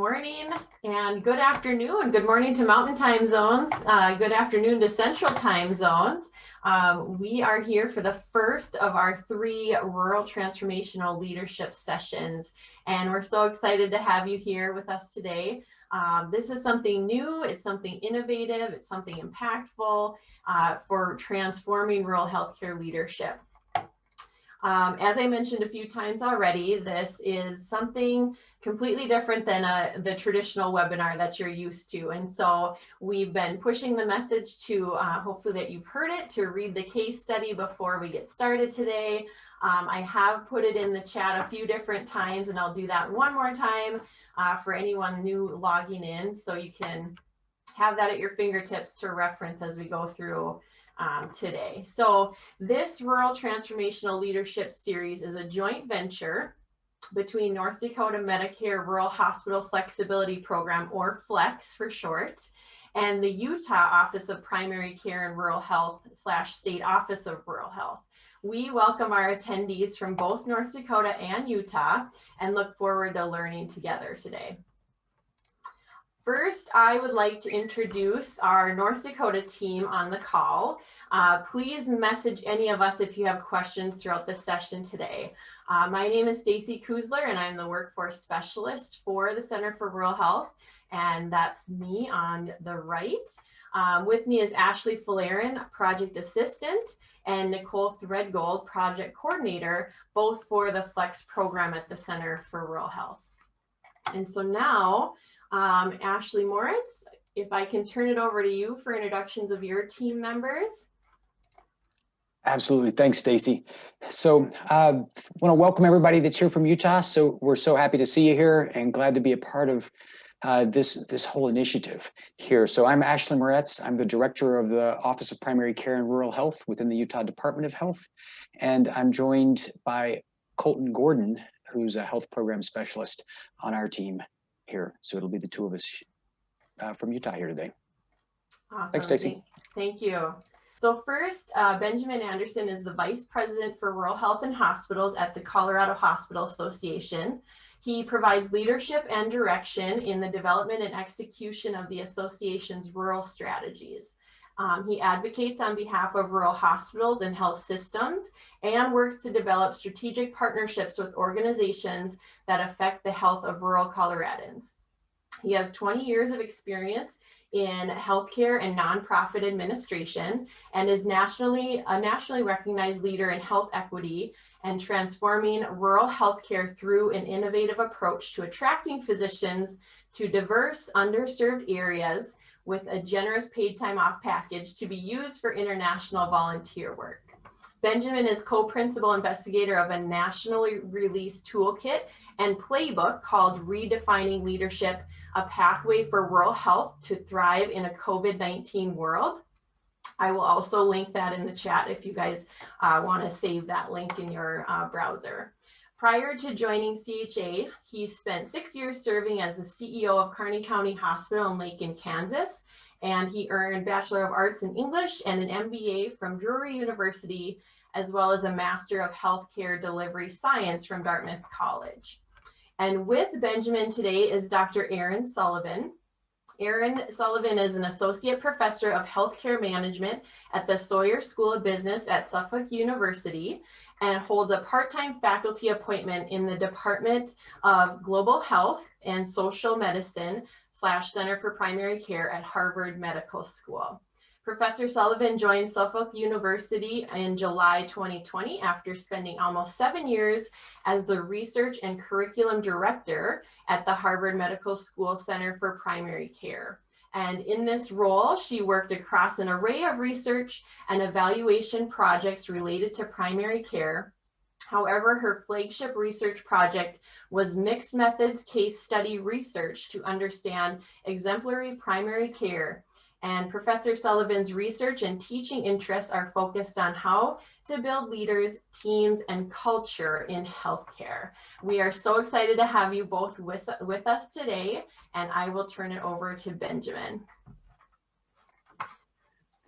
morning and good afternoon. Good morning to Mountain Time Zones. Good afternoon to Central Time Zones. We are here for the first of our 3 Rural Transformational Leadership Sessions, and we're so excited to have you here with us today. This is something new, it's something innovative, it's something impactful for transforming rural healthcare leadership. As I mentioned a few times already, this is something completely different than the traditional webinar that you're used to. And so we've been pushing the message to hopefully that you've heard it, to read the case study before we get started today. I have put it in the chat a few different times, and I'll do that one more time for anyone new logging in, so you can have that at your fingertips to reference as we go through today. So this Rural Transformational Leadership Series is a joint venture between North Dakota Medicare Rural Hospital Flexibility Program, or FLEX for short, and the Utah Office of Primary Care and Rural Health / State Office of Rural Health. We welcome our attendees from both North Dakota and Utah and look forward to learning together today. First, I would like to introduce our North Dakota team on the call. Please message any of us if you have questions throughout the session today. My name is Stacy Kuzler, and I'm the Workforce Specialist for the Center for Rural Health, and that's me on the right. With me is Ashley Fullerin, Project Assistant, and Nicole Threadgold, Project Coordinator, both for the FLEX program at the Center for Rural Health. And so now, Ashley Moritz, if I can turn it over to you for introductions of your team members. Absolutely. Thanks, Stacy. So I want to welcome everybody that's here from Utah. So we're so happy to see you here and glad to be a part of this whole initiative here. So I'm Ashley Moritz. I'm the director of the Office of Primary Care and Rural Health within the Utah Department of Health. And I'm joined by Colton Gordon, who's a health program specialist on our team here. So it'll be the 2 of us from Utah here today. Awesome. Thanks, Stacy. Thank you. So first, Benjamin Anderson is the Vice President for Rural Health and Hospitals at the Colorado Hospital Association. He provides leadership and direction in the development and execution of the association's rural strategies. He advocates on behalf of rural hospitals and health systems and works to develop strategic partnerships with organizations that affect the health of rural Coloradans. He has 20 years of experience in healthcare and nonprofit administration and is a nationally recognized leader in health equity and transforming rural healthcare through an innovative approach to attracting physicians to diverse, underserved areas with a generous paid time off package to be used for international volunteer work. Benjamin is co-principal investigator of a nationally released toolkit and playbook called Redefining Leadership, a Pathway for Rural Health to Thrive in a COVID-19 World. I will also link that in the chat if you guys want to save that link in your browser. Prior to joining CHA, he spent 6 years serving as the CEO of Kearney County Hospital in Macon, Kansas, and he earned Bachelor of Arts in English and an MBA from Drury University, as well as a Master of Healthcare Delivery Science from Dartmouth College. And with Benjamin today is Dr. Erin Sullivan. Erin Sullivan is an Associate Professor of Healthcare Management at the Sawyer School of Business at Suffolk University and holds a part-time faculty appointment in the Department of Global Health and Social Medicine / Center for Primary Care at Harvard Medical School. Professor Sullivan joined Suffolk University in July 2020 after spending almost 7 years as the Research and Curriculum Director at the Harvard Medical School Center for Primary Care. And in this role, she worked across an array of research and evaluation projects related to primary care. However, her flagship research project was mixed methods case study research to understand exemplary primary care. And Professor Sullivan's research and teaching interests are focused on how to build leaders, teams, and culture in healthcare. We are so excited to have you both with us today, and I will turn it over to Benjamin.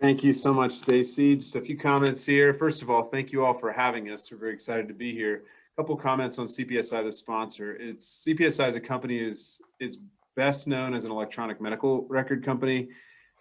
Thank you so much, Stacy. Just a few comments here. First of all, thank you all for having us. We're very excited to be here. A couple comments on CPSI, the sponsor. CPSI as a company is best known as an electronic medical record company,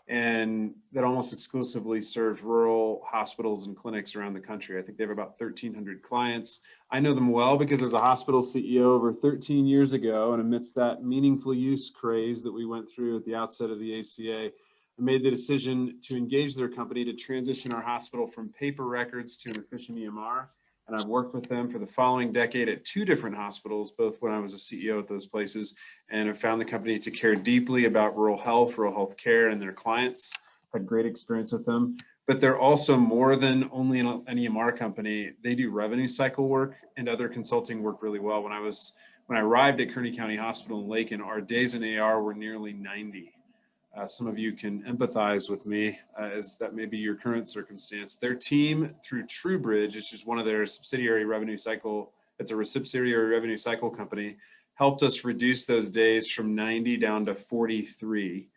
and that almost exclusively serves rural hospitals and clinics around the country. I think they have about 1,300 clients. I know them well because as a hospital CEO over 13 years ago, and amidst that meaningful use craze that we went through at the outset of the ACA, I made the decision to engage their company to transition our hospital from paper records to an efficient EMR. And I've worked with them for the following decade at 2 different hospitals, both when I was a CEO at those places, and have found the company to care deeply about rural health care, and their clients. Had great experience with them. But they're also more than only an EMR company. They do revenue cycle work and other consulting work really well. When I arrived at Kearney County Hospital in Lakin, our days in AR were nearly 90. Some of you can empathize with me as that may be your current circumstance. Their team through TrueBridge, which is one of their subsidiary revenue cycle, it's a subsidiary revenue cycle company, helped us reduce those days from 90 down to 43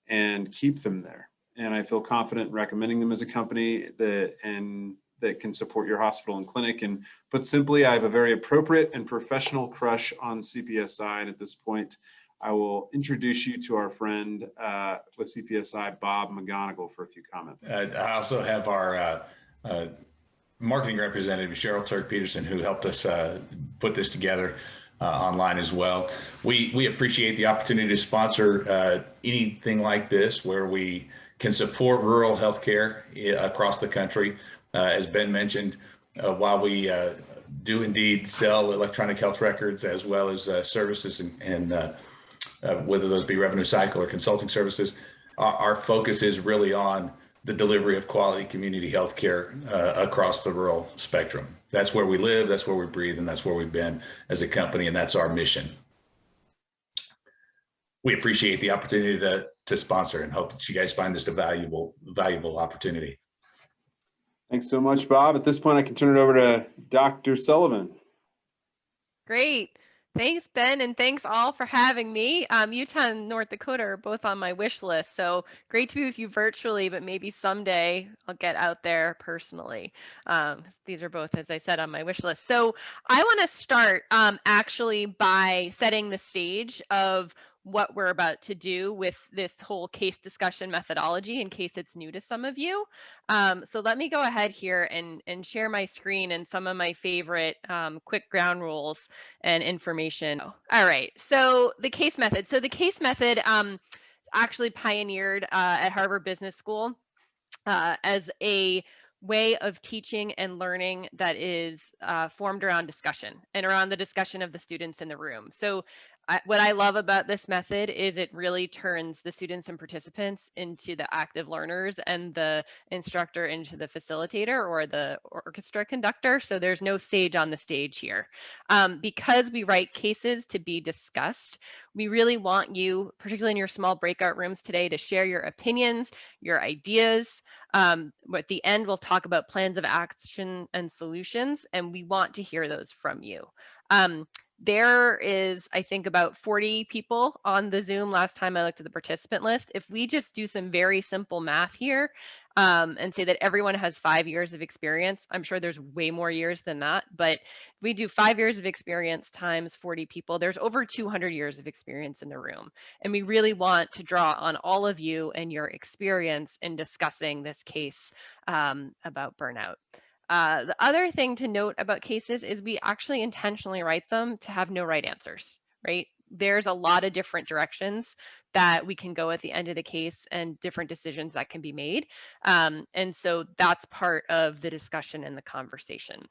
and keep them there. And I feel confident recommending them as a company that can support your hospital and clinic. And put simply, I have a very appropriate and professional crush on CPSI. And at this point, I will introduce you to our friend with CPSI, Bob McGonigal, for a few comments. I also have our marketing representative, Cheryl Turk-Peterson, who helped us put this together online as well. We appreciate the opportunity to sponsor anything like this where we can support rural healthcare across the country. As Ben mentioned, while we do indeed sell electronic health records as well as services and whether those be revenue cycle or consulting services, our focus is really on the delivery of quality community healthcare across the rural spectrum. That's where we live, that's where we breathe, and that's where we've been as a company, and that's our mission. We appreciate the opportunity to sponsor and hope that you guys find this a valuable opportunity. Thanks so much, Bob. At this point, I can turn it over to Dr. Sullivan. Great. Thanks, Ben, and thanks all for having me. Utah and North Dakota are both on my wish list, so great to be with you virtually, but maybe someday I'll get out there personally. These are both, as I said, on my wish list. So I want to start actually by setting the stage of what we're about to do with this whole case discussion methodology in case it's new to some of you. So let me go ahead here and share my screen and some of my favorite quick ground rules and information. All right, so the case method. So the case method actually pioneered at Harvard Business School as a way of teaching and learning that is formed around discussion and around the discussion of the students in the room. So what I love about this method is it really turns the students and participants into the active learners and the instructor into the facilitator or the orchestra conductor. So there's no sage on the stage here. Because we write cases to be discussed, we really want you, particularly in your small breakout rooms today, to share your opinions, your ideas. At the end, we'll talk about plans of action and solutions, and we want to hear those from you. There is, I think, about 40 people on the Zoom last time I looked at the participant list. If we just do some very simple math here and say that everyone has 5 years of experience, I'm sure there's way more years than that, but if we do 5 years of experience times 40 people, there's over 200 years of experience in the room. And we really want to draw on all of you and your experience in discussing this case about burnout. The other thing to note about cases is we actually intentionally write them to have no right answers, right? There's a lot of different directions that we can go at the end of the case and different decisions that can be made. And so that's part of the discussion and the conversation.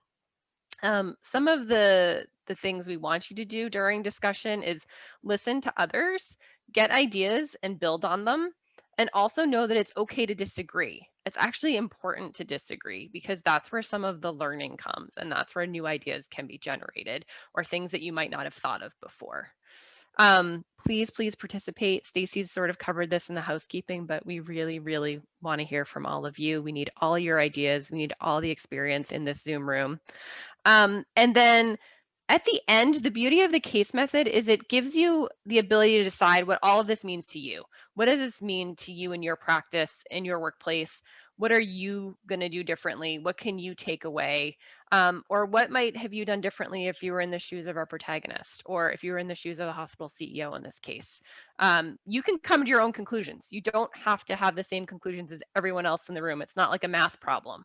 Some of the things we want you to do during discussion is listen to others, get ideas and build on them. And also know that it's okay to disagree. It's actually important to disagree because that's where some of the learning comes and that's where new ideas can be generated or things that you might not have thought of before. Please participate. Stacy's sort of covered this in the housekeeping, but we really want to hear from all of you. We need all your ideas. We need all the experience in this Zoom room. And then at the end, the beauty of the case method is it gives you the ability to decide what all of this means to you. What does this mean to you in your practice, in your workplace? What are you going to do differently? What can you take away? Or what might have you done differently if you were in the shoes of our protagonist, or if you were in the shoes of the hospital CEO in this case? You can come to your own conclusions. You don't have to have the same conclusions as everyone else in the room. It's not like a math problem.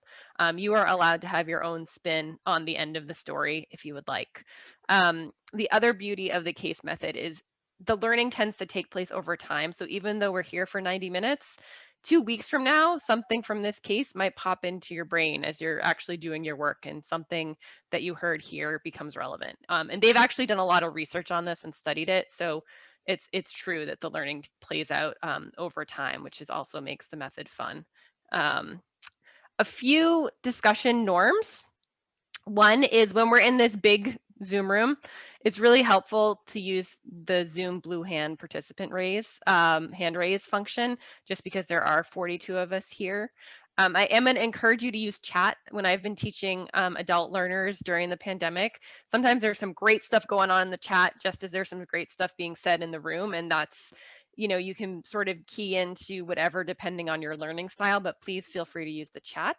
You are allowed to have your own spin on the end of the story if you would like. The other beauty of the case method is the learning tends to take place over time. So even though we're here for 90 minutes, 2 weeks from now, something from this case might pop into your brain as you're actually doing your work, and something that you heard here becomes relevant. And they've actually done a lot of research on this and studied it. So it's true that the learning plays out over time, which is also makes the method fun. A few discussion norms. One is when we're in this big Zoom room, it's really helpful to use the Zoom blue hand participant hand raise function, just because there are 42 of us here. I am going to encourage you to use chat. When I've been teaching adult learners during the pandemic, sometimes there's some great stuff going on in the chat, just as there's some great stuff being said in the room. And that's, you can sort of key into whatever depending on your learning style, but please feel free to use the chat.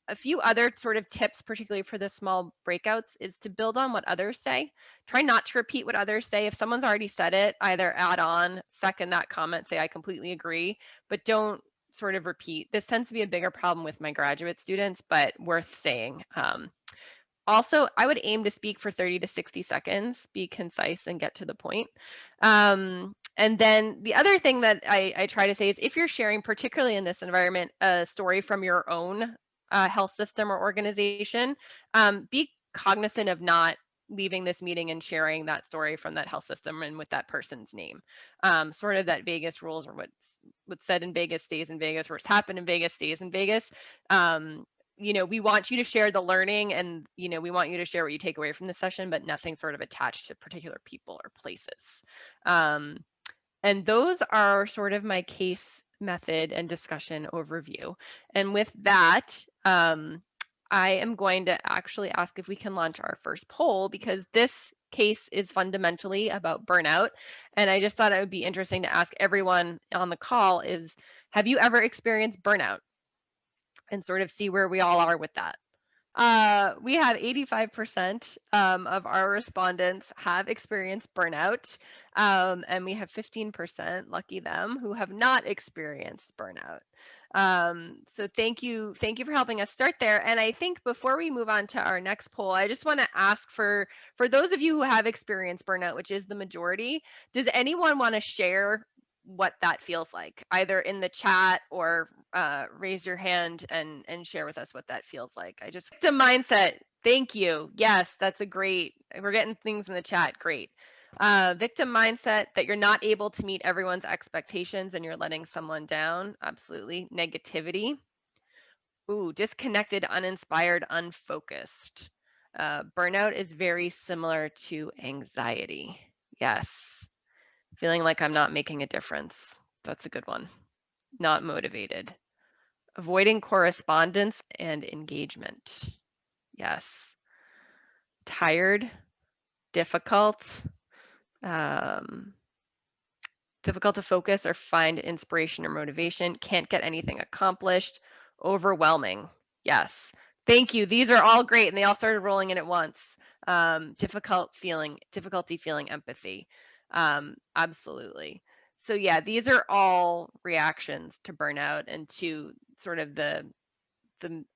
A few other sort of tips, particularly for the small breakouts, is to build on what others say. Try not to repeat what others say. If someone's already said it, either add on, second that comment, say, I completely agree, but don't sort of repeat. This tends to be a bigger problem with my graduate students, but worth saying. Also, I would aim to speak for 30 to 60 seconds, be concise and get to the point. And then the other thing that I try to say is, if you're sharing, particularly in this environment, a story from your own health system or organization, be cognizant of not leaving this meeting and sharing that story from that health system and with that person's name. Sort of that Vegas rules, or what's said in Vegas stays in Vegas, or what's happened in Vegas stays in Vegas. We want you to share the learning, and we want you to share what you take away from the session, but nothing sort of attached to particular people or places. And those are sort of my case method and discussion overview. And with that, I am going to actually ask if we can launch our first poll, because this case is fundamentally about burnout. And I just thought it would be interesting to ask everyone on the call is, have you ever experienced burnout? And sort of see where we all are with that. We have 85% of our respondents have experienced burnout, and we have 15%, lucky them, who have not experienced burnout. So thank you for helping us start there. And I think before we move on to our next poll, I just want to ask for those of you who have experienced burnout, which is the majority, does anyone want to share what that feels like, either in the chat or raise your hand and share with us what that feels like? Victim mindset. Thank you. Yes, that's we're getting things in the chat. Great. Victim mindset, that you're not able to meet everyone's expectations and you're letting someone down. Absolutely. Negativity. Ooh, disconnected, uninspired, unfocused. Burnout is very similar to anxiety. Yes. Feeling like I'm not making a difference. That's a good one. Not motivated. Avoiding correspondence and engagement. Yes. Tired, difficult, difficult to focus or find inspiration or motivation, can't get anything accomplished, overwhelming. Yes. Thank you. These are all great, and they all started rolling in at once. Difficulty feeling empathy. Absolutely. So yeah, these are all reactions to burnout and to sort of the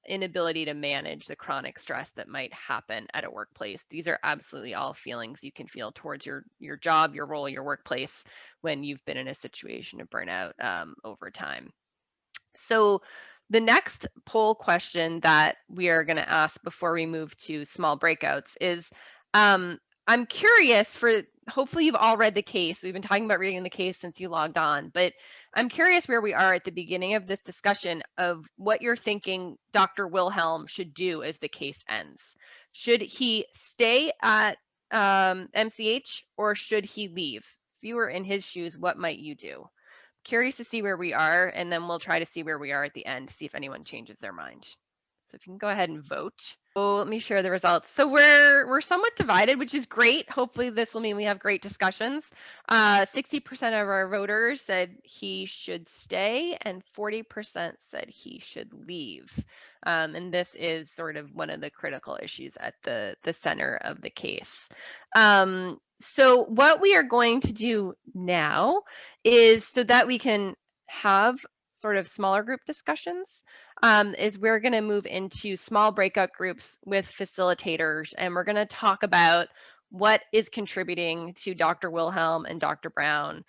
inability to manage the chronic stress that might happen at a workplace. These are absolutely all feelings you can feel towards your job, your role, your workplace when you've been in a situation of burnout over time. So the next poll question that we are going to ask before we move to small breakouts is, I'm curious, hopefully you've all read the case. We've been talking about reading the case since you logged on, but I'm curious where we are at the beginning of this discussion of what you're thinking Dr. Wilhelm should do as the case ends. Should he stay at MCH, or should he leave? If you were in his shoes, what might you do? Curious to see where we are, and then we'll try to see where we are at the end, see if anyone changes their mind. So if you can go ahead and vote. Oh, let me share the results. So we're somewhat divided, which is great. Hopefully this will mean we have great discussions. 60% of our voters said he should stay and 40% said he should leave. And this is sort of one of the critical issues at the center of the case. So what we are going to do now is so that we can have sort of smaller group discussions, is we're going to move into small breakout groups with facilitators, and we're going to talk about what is contributing to Dr. Wilhelm and Dr. Brown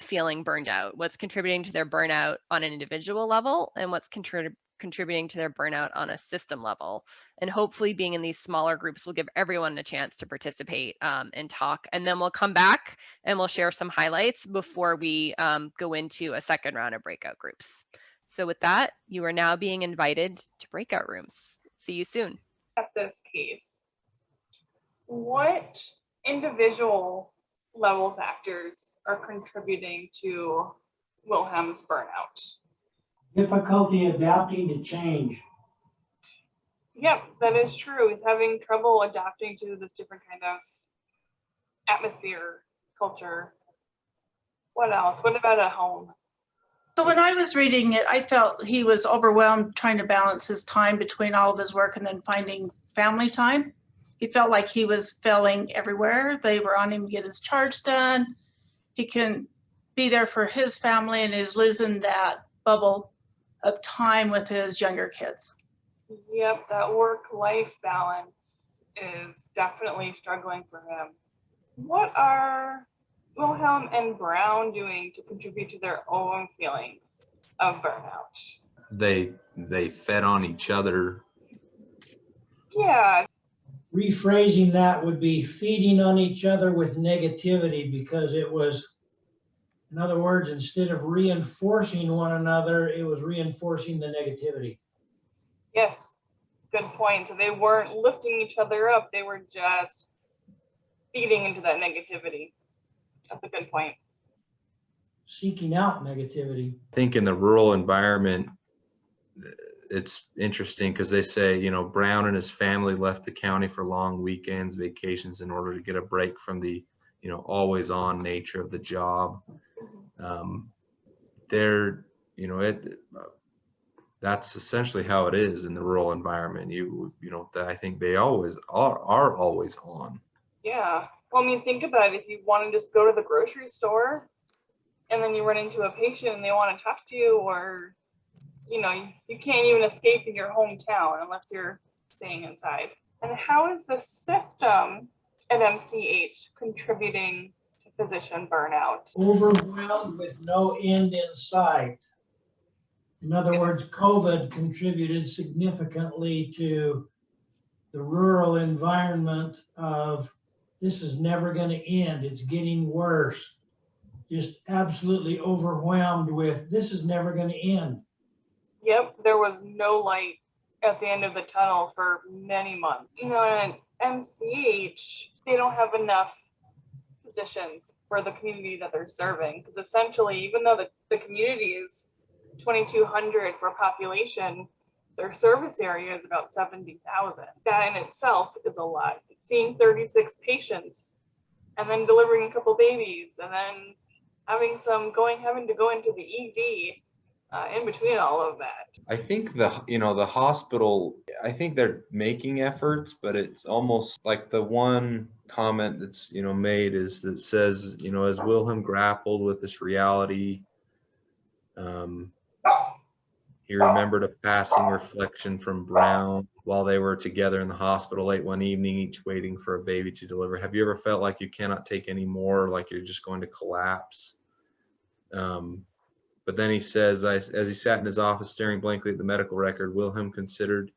feeling burned out, what's contributing to their burnout on an individual level, and what's contributing to their burnout on a system level. And hopefully being in these smaller groups will give everyone a chance to participate and talk. And then we'll come back and we'll share some highlights before we go into a second round of breakout groups. So with that, you are now being invited to breakout rooms. See you soon. At this case, what individual level factors are contributing to Wilhelm's burnout? Difficulty adapting to change. Yep, that is true. He's having trouble adapting to this different kind of atmosphere, culture. What else? What about at home? So when I was reading it, I felt he was overwhelmed trying to balance his time between all of his work and then finding family time. He felt like he was failing everywhere. They were on him to get his charge done. He couldn't be there for his family and is losing that bubble of time with his younger kids. Yep, that work-life balance is definitely struggling for him. What are Wilhelm and Brown doing to contribute to their own feelings of burnout? They fed on each other. Yeah. Rephrasing that would be feeding on each other with negativity, because it was, in other words, instead of reinforcing one another, it was reinforcing the negativity. Yes, good point. So they weren't lifting each other up, they were just feeding into that negativity. That's a good point. Seeking out negativity. I think in the rural environment, it's interesting because they say, you know, Brown and his family left the county for long weekends, vacations in order to get a break from the, you know, always on nature of the job. They're, you know, that's essentially how it is in the rural environment. You know, I think they always are always on. Yeah. Well, I mean, think about it. If you want to just go to the grocery store and then you run into a patient and they want to talk to you, or, you know, you can't even escape in your hometown unless you're staying inside. And how is the system at MCH contributing to physician burnout? Overwhelmed with no end in sight. In other words, COVID contributed significantly to the rural environment of, this is never going to end, it's getting worse. Just absolutely overwhelmed with, this is never going to end. Yep, there was no light at the end of the tunnel for many months. You know, and MCH, they don't have enough physicians for the community that they're serving. Because essentially, even though the community is 2,200 for population, their service area is about 70,000. That in itself is a lot. Seeing 36 patients and then delivering a couple babies and then having to go into the ED in between all of that. I think the hospital, I think they're making efforts, but it's almost like the one comment that's, you know, made is that says, you know, as Wilhelm grappled with this reality, he remembered a passing reflection from Brown while they were together in the hospital late one evening, each waiting for a baby to deliver. Have you ever felt like you cannot take any more, like you're just going to collapse? But then he says, as he sat in his office staring blankly at the medical record, Wilhelm considered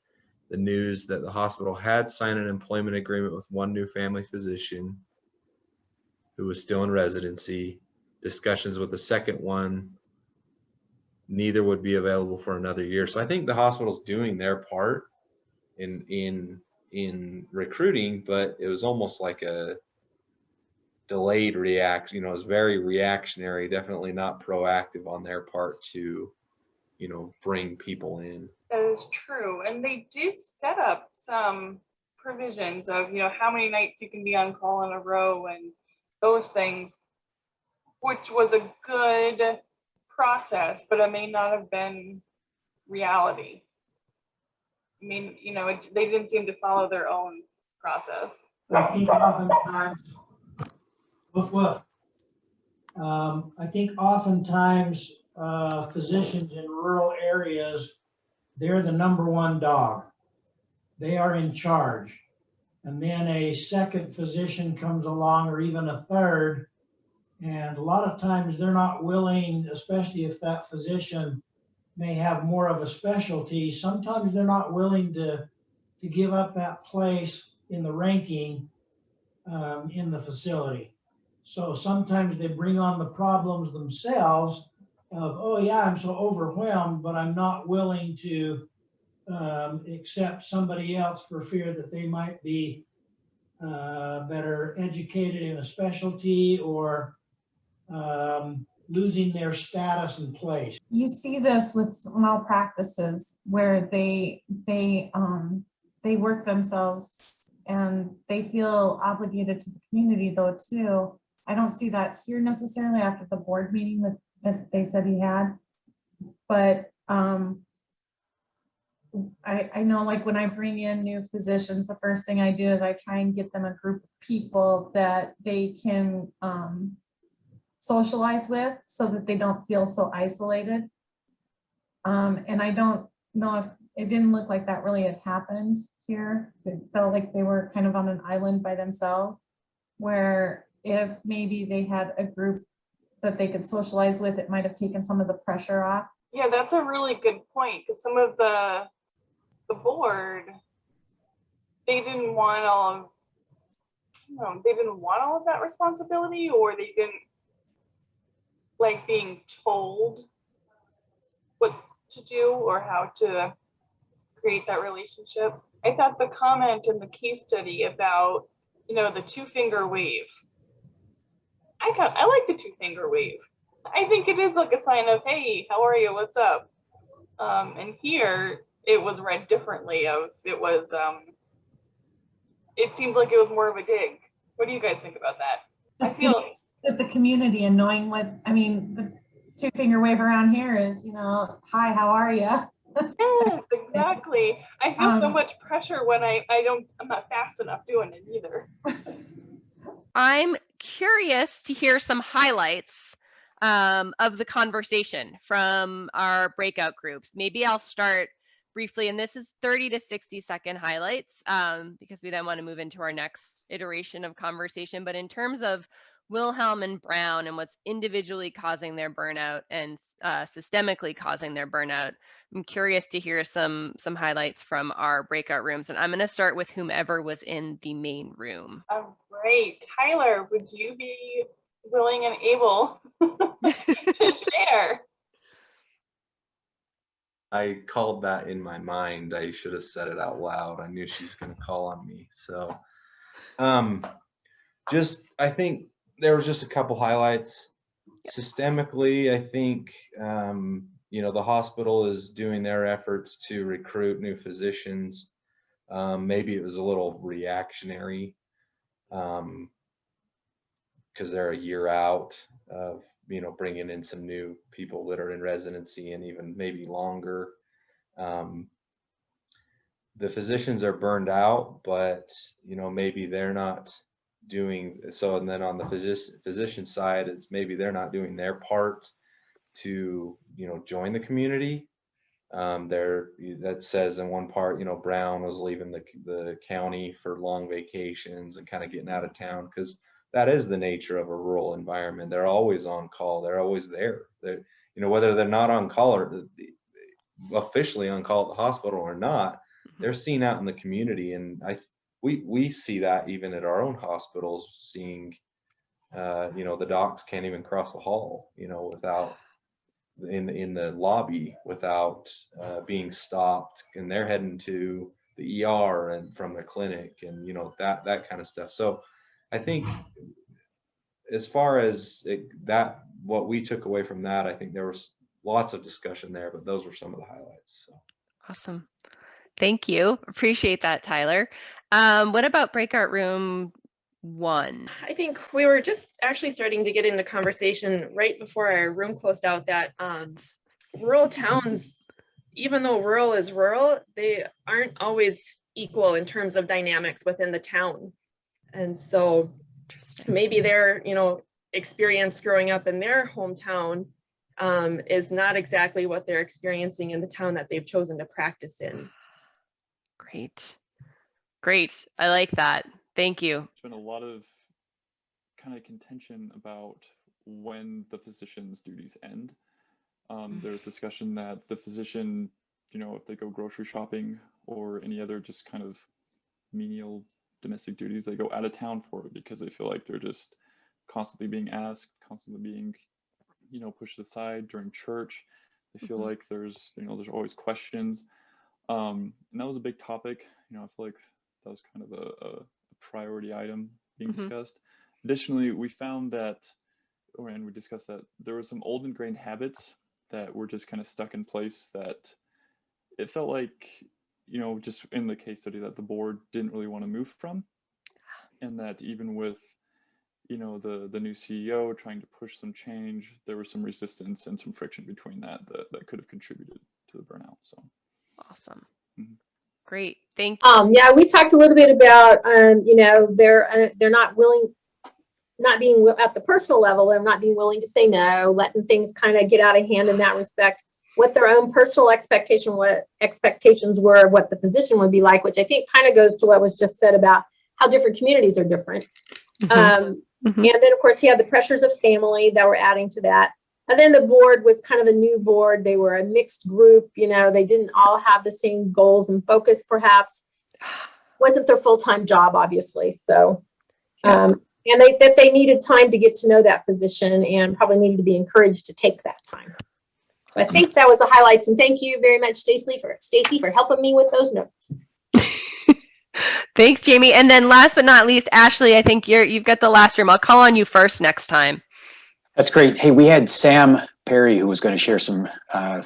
the news that the hospital had signed an employment agreement with one new family physician who was still in residency. Discussions with the second one, neither would be available for another year. So I think the hospital's doing their part in recruiting, but it was almost like a delayed reaction. You know, it was very reactionary, definitely not proactive on their part to, you know, bring people in. That is true. And they did set up some provisions of, how many nights you can be on call in a row and those things, which was a good process, but it may not have been reality. I mean, they didn't seem to follow their own process. I think oftentimes, I think oftentimes physicians in rural areas, they're the number one dog. They are in charge. And then a second physician comes along, or even a third, and a lot of times they're not willing, especially if that physician may have more of a specialty, sometimes they're not willing to give up that place in the ranking in the facility. So sometimes they bring on the problems themselves of, oh yeah, I'm so overwhelmed, but I'm not willing to accept somebody else for fear that they might be better educated in a specialty, or losing their status and place. You see this with small practices where they work themselves and they feel obligated to the community though too. I don't see that here necessarily after the board meeting that they said he had, but I know, like, when I bring in new physicians, the first thing I do is I try and get them a group of people that they can socialize with so that they don't feel so isolated. And I don't know if it didn't look like that really had happened here. It felt like they were kind of on an island by themselves, where if maybe they had a group that they could socialize with, it might have taken some of the pressure off. Yeah, that's a really good point, because some of the board, they didn't want all of that responsibility, or they didn't like being told what to do or how to create that relationship. I thought the comment in the case study about, the 2-finger wave, I like the 2-finger wave. I think it is like a sign of, hey, how are you? What's up? And here it was read differently. It seemed like it was more of a dig. What do you guys think about that? I feel with the community and knowing the 2-finger wave around here is, hi, how are you? Yes, exactly. I feel so much pressure when I'm not fast enough doing it either. I'm curious to hear some highlights of the conversation from our breakout groups. Maybe I'll start briefly, and this is 30 to 60-second highlights because we then want to move into our next iteration of conversation. But in terms of Wilhelm and Brown and what's individually causing their burnout and systemically causing their burnout, I'm curious to hear some highlights from our breakout rooms. And I'm going to start with whomever was in the main room. Great. Tyler, would you be willing and able to share? I called that in my mind. I should have said it out loud. I knew she was going to call on me. So I think there was just a couple highlights. Systemically, I think, the hospital is doing their efforts to recruit new physicians. Maybe it was a little reactionary because they're a year out of, bringing in some new people that are in residency and even maybe longer. The physicians are burned out, but, maybe they're not doing so. And then on the physician side, it's maybe they're not doing their part to, join the community. That says in one part, Brown was leaving the county for long vacations and kind of getting out of town, because that is the nature of a rural environment. They're always on call. They're always there. Whether they're not on call or officially on call at the hospital or not, they're seen out in the community. And we see that even at our own hospitals, seeing, the docs can't even cross the hall, without in the lobby without being stopped, and they're heading to the ER and from the clinic and, that kind of stuff. So I think as far as what we took away from that, I think there was lots of discussion there, but those were some of the highlights. So. Awesome. Thank you. Appreciate that, Tyler. What about breakout room 1? I think we were just actually starting to get into conversation right before our room closed out that rural towns, even though rural is rural, they aren't always equal in terms of dynamics within the town. And so maybe their, experience growing up in their hometown is not exactly what they're experiencing in the town that they've chosen to practice in. Great. I like that. Thank you. There's been a lot of kind of contention about when the physician's duties end. There's discussion that the physician, if they go grocery shopping or any other just kind of menial domestic duties, they go out of town for it because they feel like they're just constantly being asked, constantly being, pushed aside during church. They feel like there's always questions. And that was a big topic. I feel like that was kind of a priority item being discussed. Additionally, we found that, and we discussed that there were some old ingrained habits that were just kind of stuck in place that it felt like, just in the case study that the board didn't really want to move from. And that even with, the new CEO trying to push some change, there was some resistance and some friction between that could have contributed to the burnout. So awesome. Great. Thank you. Yeah, we talked a little bit about, they're not willing, not being at the personal level, they're not being willing to say no, letting things kind of get out of hand in that respect, what their own personal expectations were of what the position would be like, which I think kind of goes to what was just said about how different communities are different. And then, of course, he had the pressures of family that were adding to that. And then the board was kind of a new board. They were a mixed group. They didn't all have the same goals and focus, perhaps. Wasn't their full-time job, obviously. So, and they needed time to get to know that position and probably needed to be encouraged to take that time. So I think that was the highlights. And thank you very much, Stacy, for helping me with those notes. Thanks, Jamie. And then last but not least, Ashley, I think you've got the last room. I'll call on you first next time. That's great. Hey, we had Sam Perry who was going to share some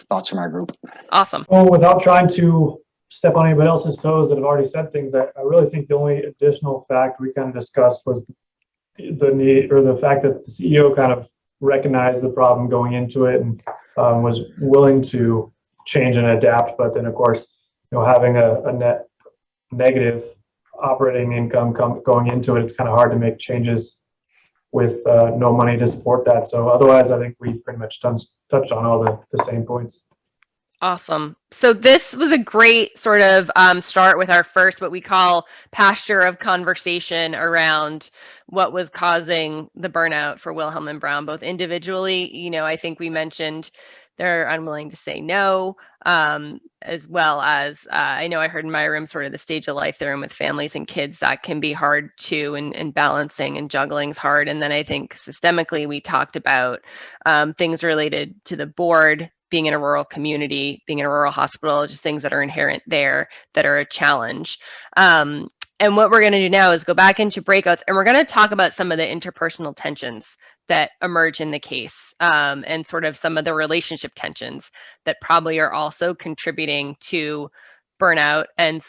thoughts from our group. Awesome. Well, without trying to step on anybody else's toes that have already said things, I really think the only additional fact we kind of discussed was the need, or the fact that the CEO kind of recognized the problem going into it and was willing to change and adapt. But then, of course, having a net negative operating income going into it, it's kind of hard to make changes with no money to support that. So otherwise, I think we pretty much touched on all the same points. Awesome. So this was a great sort of start with our first, what we call pasture of conversation around what was causing the burnout for Wilhelm and Brown, both individually. I think we mentioned they're unwilling to say no, as well as I know I heard in my room sort of the stage of life they're in with families and kids. That can be hard too, and balancing and juggling is hard. And then I think systemically we talked about things related to the board, being in a rural community, being in a rural hospital, just things that are inherent there that are a challenge. And what we're going to do now is go back into breakouts, and we're going to talk about some of the interpersonal tensions that emerge in the case, and sort of some of the relationship tensions that probably are also contributing to burnout and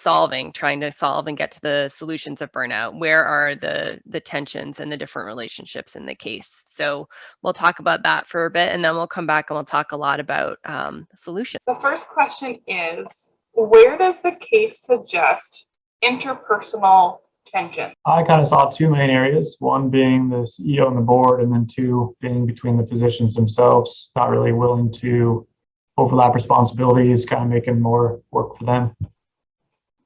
trying to solve and get to the solutions of burnout. Where are the tensions and the different relationships in the case? So we'll talk about that for a bit, and then we'll come back and we'll talk a lot about the solution. The first question is, where does the case suggest interpersonal tension? I kind of saw two main areas, one being the CEO and the board, and then two being between the physicians themselves, not really willing to overlap responsibilities, kind of making more work for them.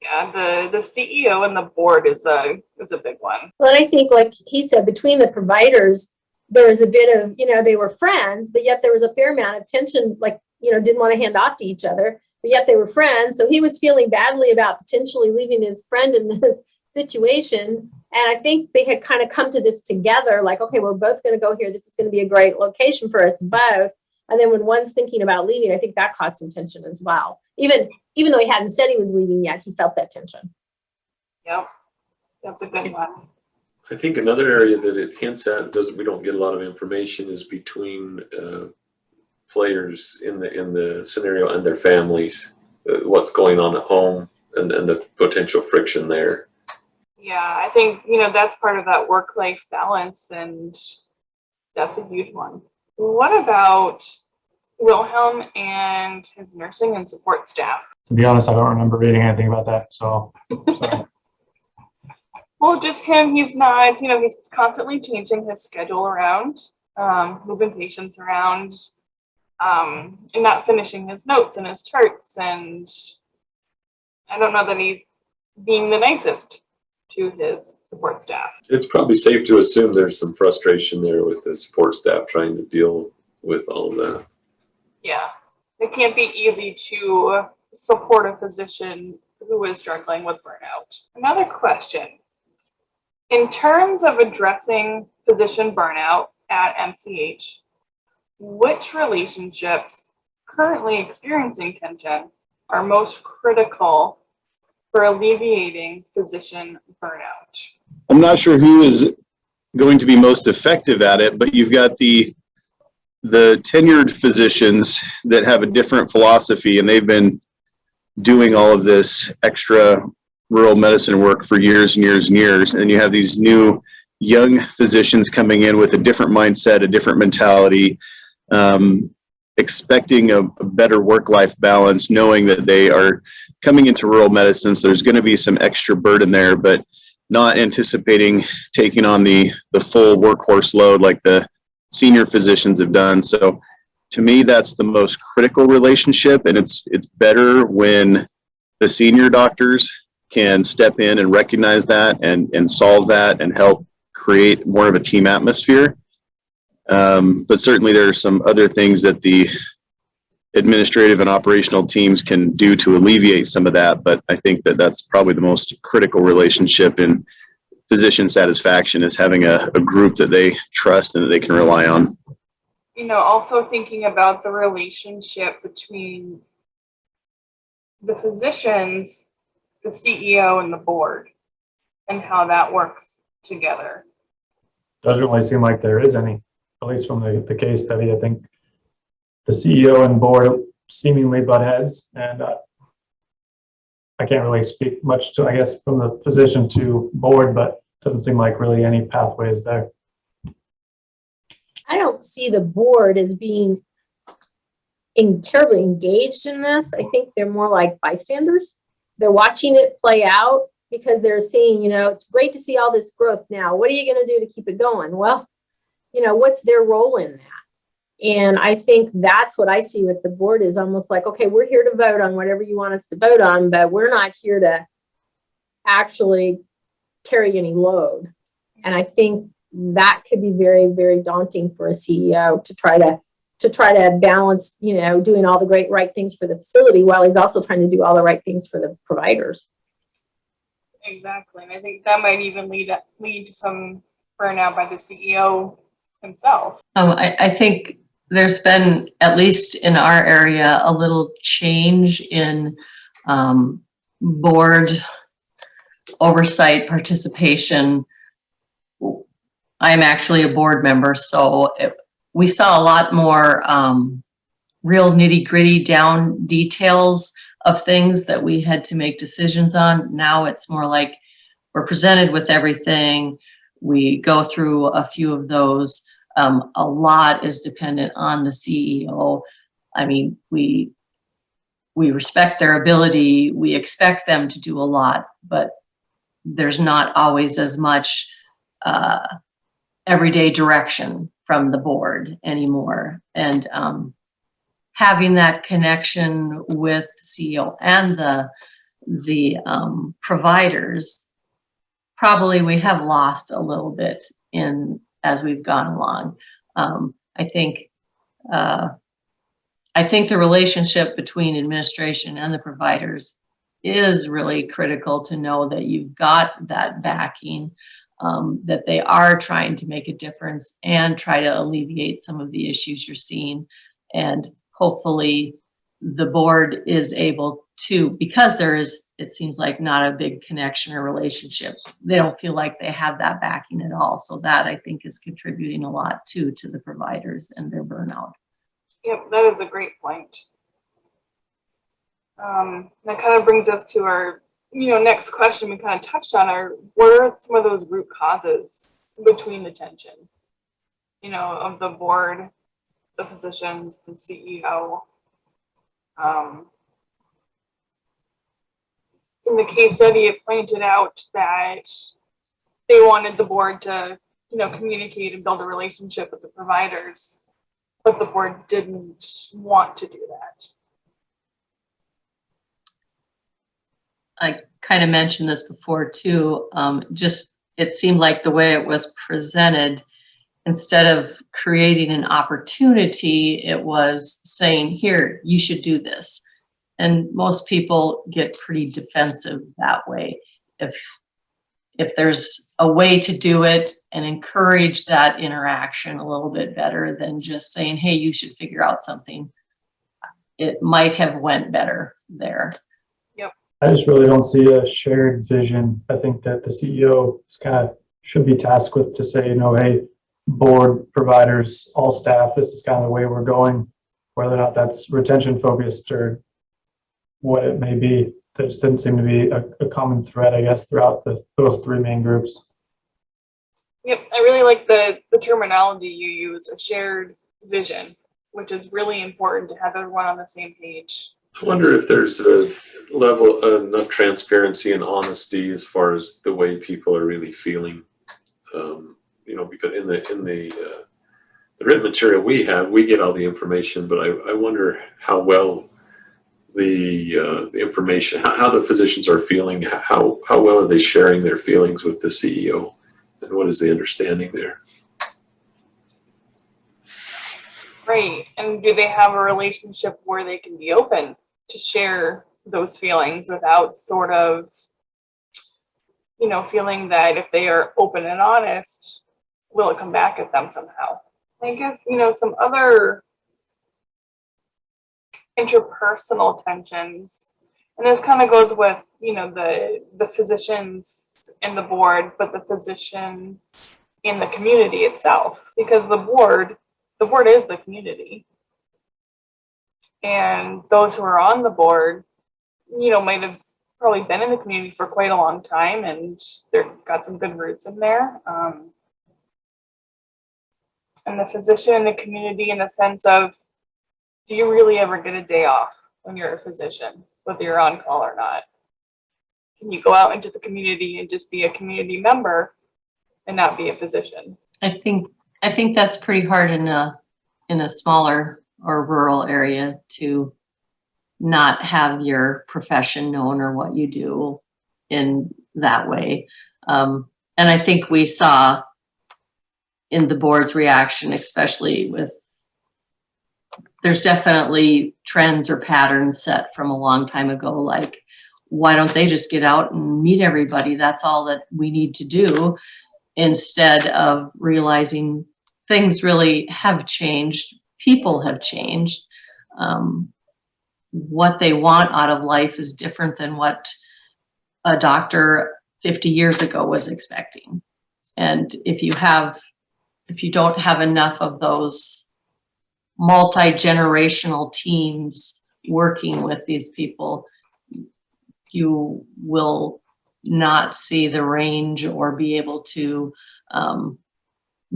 Yeah, the CEO and the board is a big one. Well, and I think, like he said, between the providers, there was a bit of, they were friends, but yet there was a fair amount of tension, didn't want to hand off to each other, but yet they were friends. So he was feeling badly about potentially leaving his friend in this situation. And I think they had kind of come to this together, like, okay, we're both going to go here. This is going to be a great location for us both. And then when one's thinking about leaving, I think that caused some tension as well. Even though he hadn't said he was leaving yet, he felt that tension. Yep, that's a good one. I think another area that it hints at, we don't get a lot of information, is between players in the scenario and their families. What's going on at home, and the potential friction there. Yeah, I think, that's part of that work-life balance, and that's a huge one. What about Wilhelm and his nursing and support staff? To be honest, I don't remember reading anything about that, so sorry. Well, just him, he's not, he's constantly changing his schedule around, moving patients around, and not finishing his notes and his charts. And I don't know that he's being the nicest to his support staff. It's probably safe to assume there's some frustration there with the support staff trying to deal with all of that. Yeah, it can't be easy to support a physician who is struggling with burnout. Another question. In terms of addressing physician burnout at MCH, which relationships currently experiencing tension are most critical for alleviating physician burnout? I'm not sure who is going to be most effective at it, but you've got the tenured physicians that have a different philosophy, and they've been doing all of this extra rural medicine work for years and years and years. And you have these new young physicians coming in with a different mindset, a different mentality, expecting a better work-life balance, knowing that they are coming into rural medicine, so there's going to be some extra burden there, but not anticipating taking on the full workhorse load like the senior physicians have done. So to me, that's the most critical relationship, and it's better when the senior doctors can step in and recognize that and solve that and help create more of a team atmosphere. But certainly there are some other things that the administrative and operational teams can do to alleviate some of that. But I think that that's probably the most critical relationship in physician satisfaction, is having a group that they trust and that they can rely on. Also thinking about the relationship between the physicians, the CEO, and the board, and how that works together. Doesn't really seem like there is any, at least from the case study. I think the CEO and board seemingly butt heads, and I can't really speak much to, I guess, from the physician to board, but doesn't seem like really any pathways there. I don't see the board as being terribly engaged in this. I think they're more like bystanders. They're watching it play out because they're seeing, it's great to see all this growth now. What are you going to do to keep it going? Well, what's their role in that? And I think that's what I see with the board, is almost like, okay, we're here to vote on whatever you want us to vote on, but we're not here to actually carry any load. And I think that could be very, very daunting for a CEO to try to balance, doing all the right things for the facility while he's also trying to do all the right things for the providers. Exactly. And I think that might even lead to some burnout by the CEO himself. I think there's been, at least in our area, a little change in board oversight participation. I'm actually a board member, so we saw a lot more real nitty-gritty down details of things that we had to make decisions on. Now it's more like we're presented with everything. We go through a few of those. A lot is dependent on the CEO. I mean, we respect their ability. We expect them to do a lot, but there's not always as much everyday direction from the board anymore. And having that connection with the CEO and the providers, probably we have lost a little bit as we've gone along. I think the relationship between administration and the providers is really critical, to know that you've got that backing, that they are trying to make a difference and try to alleviate some of the issues you're seeing. And hopefully the board is able to, because there is, it seems like, not a big connection or relationship. They don't feel like they have that backing at all. So that, I think, is contributing a lot too to the providers and their burnout. Yep, that is a great point. That kind of brings us to our, next question we kind of touched on what are some of those root causes between the tension, of the board, the physicians, the CEO. In the case study, it pointed out that they wanted the board to, communicate and build a relationship with the providers, but the board didn't want to do that. I kind of mentioned this before too. Just it seemed like the way it was presented, instead of creating an opportunity, it was saying, here, you should do this. And most people get pretty defensive that way. If there's a way to do it and encourage that interaction a little bit better than just saying, hey, you should figure out something, it might have went better there. I just really don't see a shared vision. I think that the CEO is should be tasked with to say, hey, board, providers, all staff, this is kind of the way we're going, whether or not that's retention focused or what it may be. There just didn't seem to be a common thread, I guess, throughout those three main groups. Yep, I really like the terminology you use, a shared vision, which is really important to have everyone on the same page. I wonder if there's a level enough transparency and honesty as far as the way people are really feeling. Because in the written material we have, we get all the information, but I wonder how well the information, how the physicians are feeling, how well are they sharing their feelings with the CEO, and what is the understanding there? Right, and do they have a relationship where they can be open to share those feelings without sort of, feeling that if they are open and honest, will it come back at them somehow? I guess, some other interpersonal tensions, and this kind of goes with, the physicians and the board, but the physician in the community itself, because the board is the community. And those who are on the board, might have probably been in the community for quite a long time, and they've got some good roots in there. And the physician in the community, in the sense of, do you really ever get a day off when you're a physician, whether you're on call or not? Can you go out into the community and just be a community member and not be a physician? I think that's pretty hard in a smaller or rural area to not have your profession known or what you do in that way. And I think we saw in the board's reaction, especially with, there's definitely trends or patterns set from a long time ago, like, why don't they just get out and meet everybody? That's all that we need to do, instead of realizing things really have changed. People have changed. What they want out of life is different than what a doctor 50 years ago was expecting. And if you don't have enough of those multi-generational teams working with these people, you will not see the range or be able to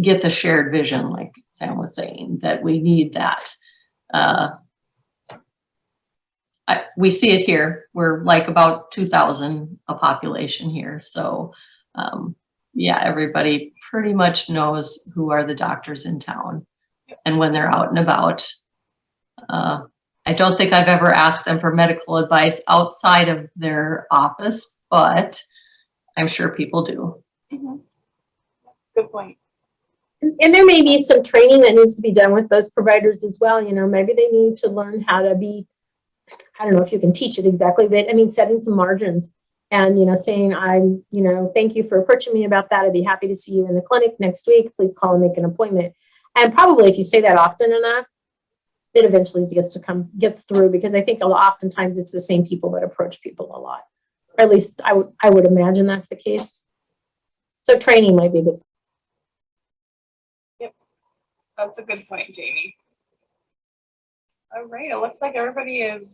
get the shared vision, like Sam was saying, that we need that. We see it here. We're like about 2,000 a population here. So yeah, everybody pretty much knows who are the doctors in town. And when they're out and about, I don't think I've ever asked them for medical advice outside of their office, but I'm sure people do. Mm-hmm. Good point. And there may be some training that needs to be done with those providers as well. Maybe they need to learn how to be, I don't know if you can teach it exactly, but I mean, setting some margins and, saying, thank you for approaching me about that. I'd be happy to see you in the clinic next week. Please call and make an appointment. And probably if you say that often enough, it eventually gets through, because I think oftentimes it's the same people that approach people a lot. Or at least I would imagine that's the case. So training might be good. Yep, that's a good point, Jamie. All right, it looks like everybody is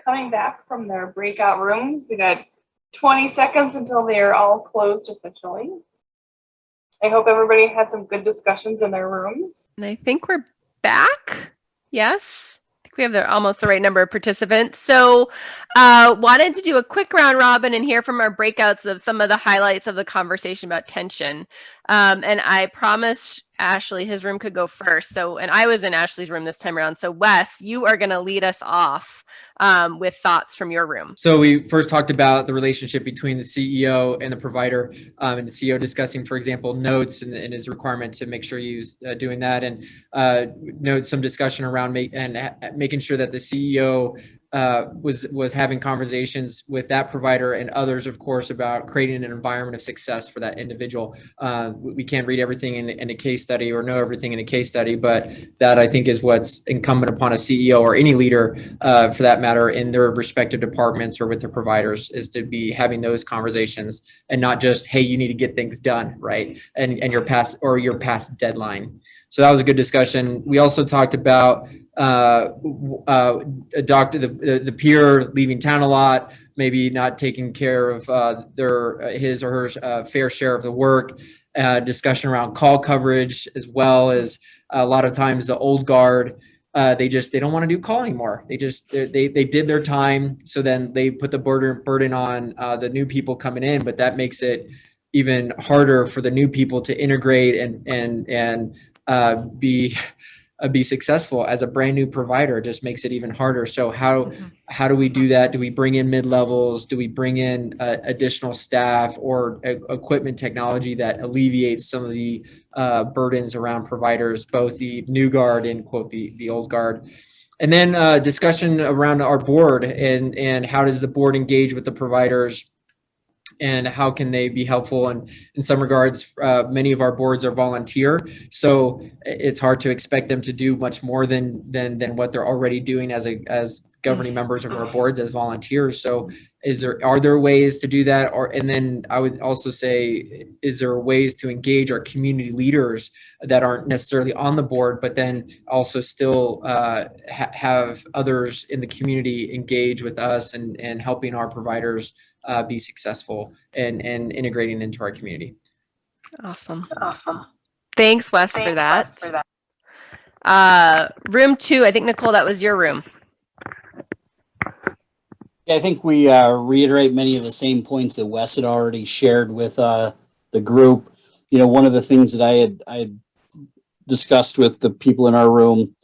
coming back from their breakout rooms. We got 20 seconds until they are all closed officially. I hope everybody had some good discussions in their rooms. And I think we're back. Yes. I think we have almost the right number of participants. So wanted to do a quick round robin and hear from our breakouts of some of the highlights of the conversation about tension. And I promised Ashley his room could go first. So, and I was in Ashley's room this time around. So Wes, you are going to lead us off with thoughts from your room. So we first talked about the relationship between the CEO and the provider, and the CEO discussing, for example, notes and his requirement to make sure he's doing that, and note some discussion around making sure that the CEO was having conversations with that provider and others, of course, about creating an environment of success for that individual. We can't read everything in a case study or know everything in a case study, but that I think is what's incumbent upon a CEO or any leader, for that matter, in their respective departments or with their providers, is to be having those conversations and not just, hey, you need to get things done, right? And your past deadline. So that was a good discussion. We also talked about a doctor, the peer leaving town a lot, maybe not taking care of his or her fair share of the work. Discussion around call coverage, as well as a lot of times the old guard, they don't want to do call anymore. They did their time, so then they put the burden on the new people coming in, but that makes it even harder for the new people to integrate and be successful as a brand new provider. It just makes it even harder. So how do we do that? Do we bring in mid-levels? Do we bring in additional staff or equipment technology that alleviates some of the burdens around providers, both the new guard and quote the old guard? And then discussion around our board and how does the board engage with the providers, and how can they be helpful? And in some regards, many of our boards are volunteer, so it's hard to expect them to do much more than what they're already doing as governing members of our boards as volunteers. So are there ways to do that? And then I would also say, is there ways to engage our community leaders that aren't necessarily on the board, but then also still have others in the community engage with us and helping our providers be successful and integrating into our community. Awesome. Thanks, Wes, for that. Room 2, I think, Nicole, that was your room. Yeah, I think we reiterate many of the same points that Wes had already shared with the group. You know, one of the things that I had discussed with the people in our room,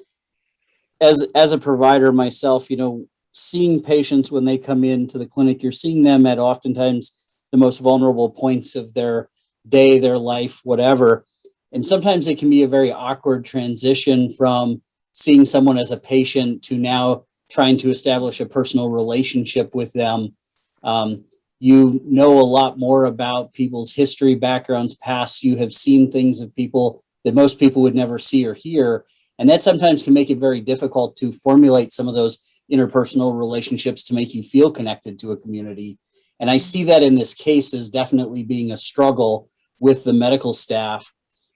as a provider myself, you know, seeing patients when they come into the clinic, you're seeing them at oftentimes the most vulnerable points of their day, their life, whatever. And sometimes it can be a very awkward transition from seeing someone as a patient to now trying to establish a personal relationship with them. You know a lot more about people's history, backgrounds, past. You have seen things of people that most people would never see or hear. And that sometimes can make it very difficult to formulate some of those interpersonal relationships to make you feel connected to a community. And I see that in this case as definitely being a struggle with the medical staff.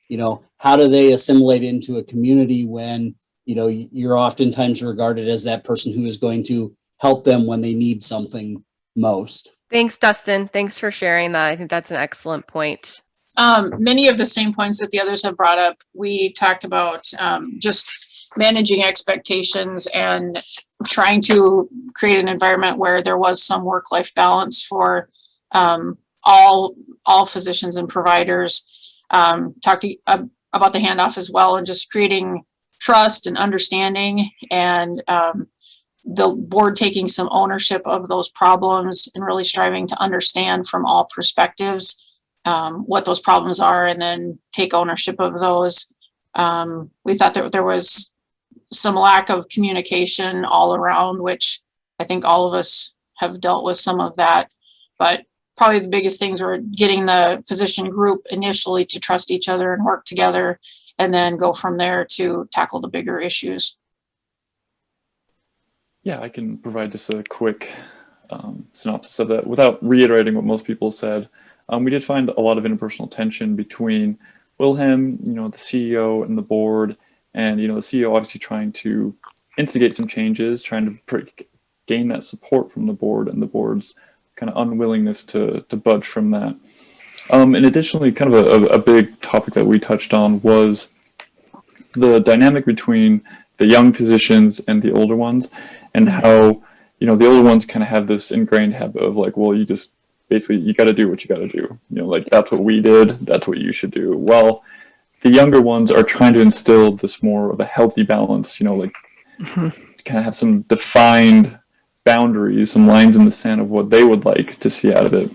You know, how do they assimilate into a community when, you know, you're oftentimes regarded as that person who is going to help them when they need something most? Thanks, Dustin. Thanks for sharing that. I think that's an excellent point. Many of the same points that the others have brought up, we talked about just managing expectations and trying to create an environment where there was some work-life balance for all physicians and providers. Talked about the handoff as well, and just creating trust and understanding, and the board taking some ownership of those problems and really striving to understand from all perspectives what those problems are, and then take ownership of those. We thought that there was some lack of communication all around, which I think all of us have dealt with some of that. But probably the biggest things were getting the physician group initially to trust each other and work together, and then go from there to tackle the bigger issues. Yeah, I can provide just a quick synopsis of that without reiterating what most people said. We did find a lot of interpersonal tension between Wilhelm, you know, the CEO, and the board. And, you know, the CEO obviously trying to instigate some changes, trying to gain that support from the board and the board's kind of unwillingness to budge from that. And additionally, kind of a big topic that we touched on was the dynamic between the young physicians and the older ones, and how, you know, the older ones kind of have this ingrained habit of like, well, you just basically, you got to do what you got to do. You know, like, that's what we did, that's what you should do. Well, the younger ones are trying to instill this more of a healthy balance, you know, like kind of have some defined boundaries, some lines in the sand of what they would like to see out of it.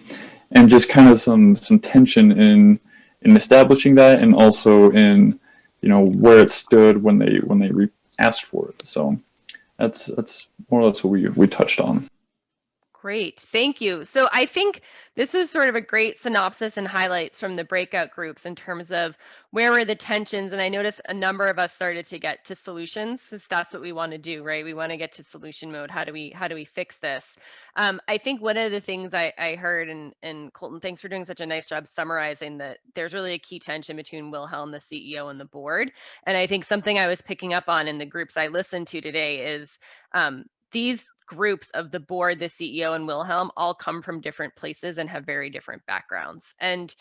And just kind of some tension in establishing that, and also in, you know, where it stood when they asked for it. So that's more or less what we touched on. Great, thank you. So I think this was sort of a great synopsis and highlights from the breakout groups in terms of where were the tensions. And I noticed a number of us started to get to solutions, since that's what we want to do, right? We want to get to solution mode. How do we fix this? I think one of the things I heard, and Colton, thanks for doing such a nice job summarizing that there's really a key tension between Wilhelm, the CEO, and the board. And I think something I was picking up on in the groups I listened to today is these groups of the board, the CEO, and Wilhelm all come from different places and have very different backgrounds. And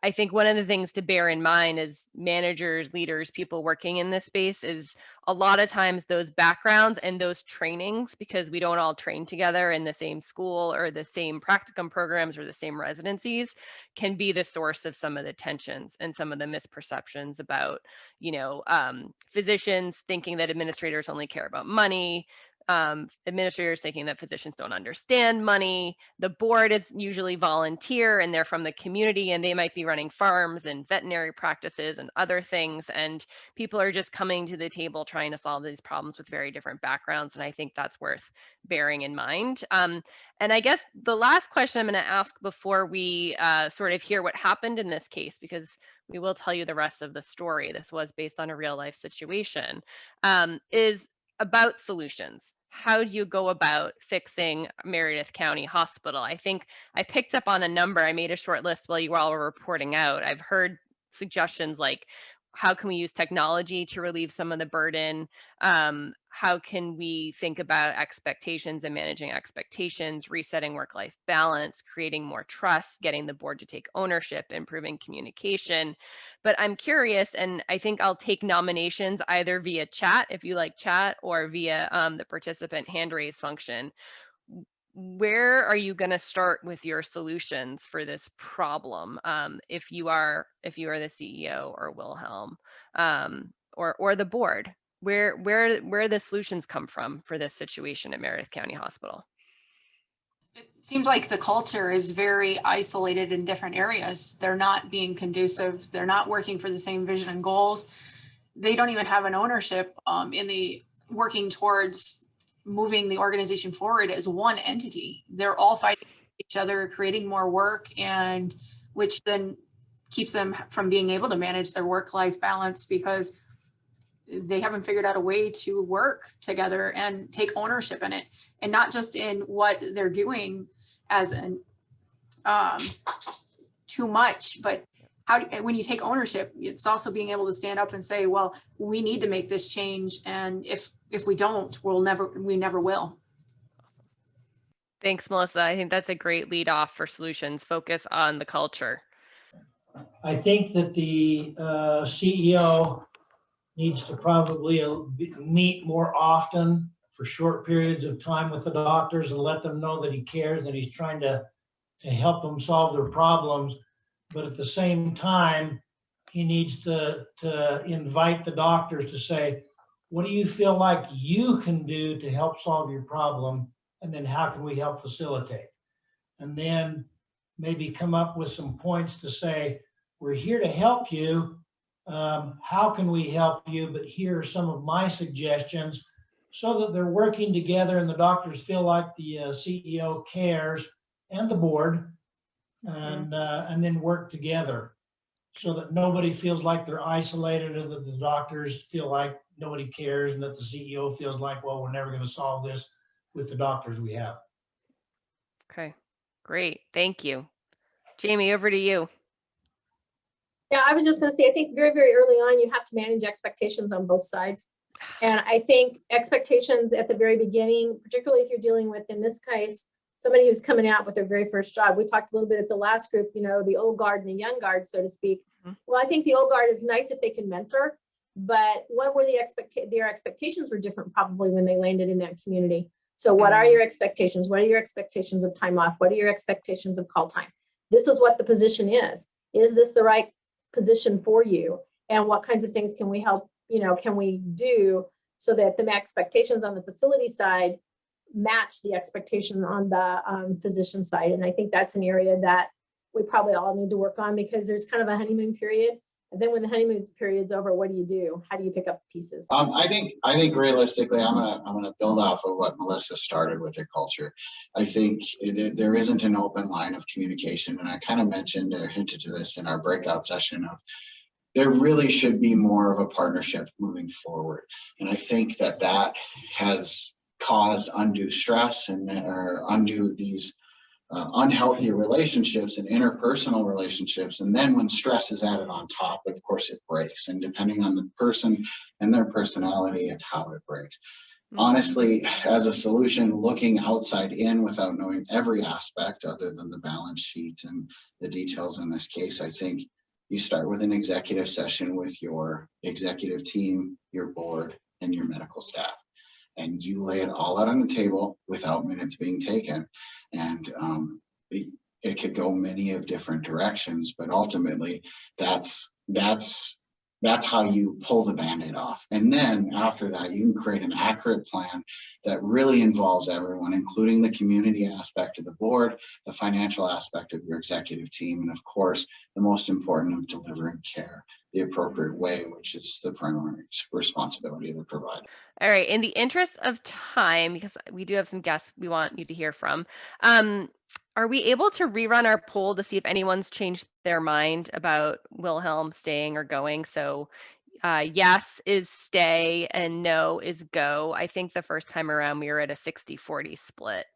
I think one of the things to bear in mind as managers, leaders, people working in this space is a lot of times those backgrounds and those trainings, because we don't all train together in the same school or the same practicum programs or the same residencies, can be the source of some of the tensions and some of the misperceptions about, you know, physicians thinking that administrators only care about money, administrators thinking that physicians don't understand money. The board is usually volunteer and they're from the community, and they might be running farms and veterinary practices and other things. And people are just coming to the table trying to solve these problems with very different backgrounds. And I think that's worth bearing in mind. And I guess the last question I'm going to ask before we sort of hear what happened in this case, because we will tell you the rest of the story, this was based on a real life situation, is about solutions. How do you go about fixing Meredith County Hospital? I think I picked up on a number. I made a short list while you all were reporting out. I've heard suggestions like, how can we use technology to relieve some of the burden? How can we think about expectations and managing expectations, resetting work-life balance, creating more trust, getting the board to take ownership, improving communication? But I'm curious, and I think I'll take nominations either via chat, if you like chat, or via the participant hand raise function. Where are you going to start with your solutions for this problem? If you are the CEO or Wilhelm, or the board, where the solutions come from for this situation at Meredith County Hospital? It seems like the culture is very isolated in different areas. They're not being conducive. They're not working for the same vision and goals. They don't even have an ownership in the working towards moving the organization forward as one entity. They're all fighting each other, creating more work, and which then keeps them from being able to manage their work-life balance, because they haven't figured out a way to work together and take ownership in it, and not just in what they're doing as an too much, but when you take ownership, it's also being able to stand up and say, well, we need to make this change, and if we don't, we never will. Thanks, Melissa. I think that's a great lead off for solutions. Focus on the culture. I think that the CEO needs to probably meet more often for short periods of time with the doctors and let them know that he cares, that he's trying to help them solve their problems. But at the same time, he needs to invite the doctors to say, what do you feel like you can do to help solve your problem? And then how can we help facilitate? And then maybe come up with some points to say, we're here to help you. How can we help you? But here are some of my suggestions, so that they're working together and the doctors feel like the CEO cares, and the board, and then work together, so that nobody feels like they're isolated, or that the doctors feel like nobody cares, and that the CEO feels like, well, we're never going to solve this with the doctors we have. Okay, great. Thank you. Jamie, over to you. Yeah, I was just going to say, I think very, very early on, you have to manage expectations on both sides. And I think expectations at the very beginning, particularly if you're dealing with, in this case, somebody who's coming out with their very first job. We talked a little bit at the last group, you know, the old guard and the young guard, so to speak. Well, I think the old guard is nice if they can mentor, but what were their expectations were different probably when they landed in that community. So what are your expectations? What are your expectations of time off? What are your expectations of call time? This is what the position is. Is this the right position for you? And what kinds of things can we help, you know, can we do so that the expectations on the facility side match the expectation on the physician side? And I think that's an area that we probably all need to work on, because there's kind of a honeymoon period. And then when the honeymoon period's over, what do you do? How do you pick up the pieces? I think realistically, I'm gonna build off of what Melissa started with her culture. I think there isn't an open line of communication, and I kind of mentioned or hinted to this in our breakout session of there really should be more of a partnership moving forward. And I think that has caused undue stress and or undue these unhealthy relationships and interpersonal relationships. And then when stress is added on top, of course it breaks. And depending on the person and their personality, it's how it breaks. Honestly, as a solution, looking outside in without knowing every aspect other than the balance sheet and the details in this case, I think you start with an executive session with your executive team, your board, and your medical staff. And you lay it all out on the table without minutes being taken. And it could go many of different directions, but ultimately that's how you pull the Band-Aid off. And then after that, you can create an accurate plan that really involves everyone, including the community aspect of the board, the financial aspect of your executive team, and of course, the most important of delivering care the appropriate way, which is the primary responsibility of the provider. All right. In the interest of time, because we do have some guests we want you to hear from, are we able to rerun our poll to see if anyone's changed their mind about Wilhelm staying or going? So yes is stay and no is go. I think the first time around we were at a 60-40 split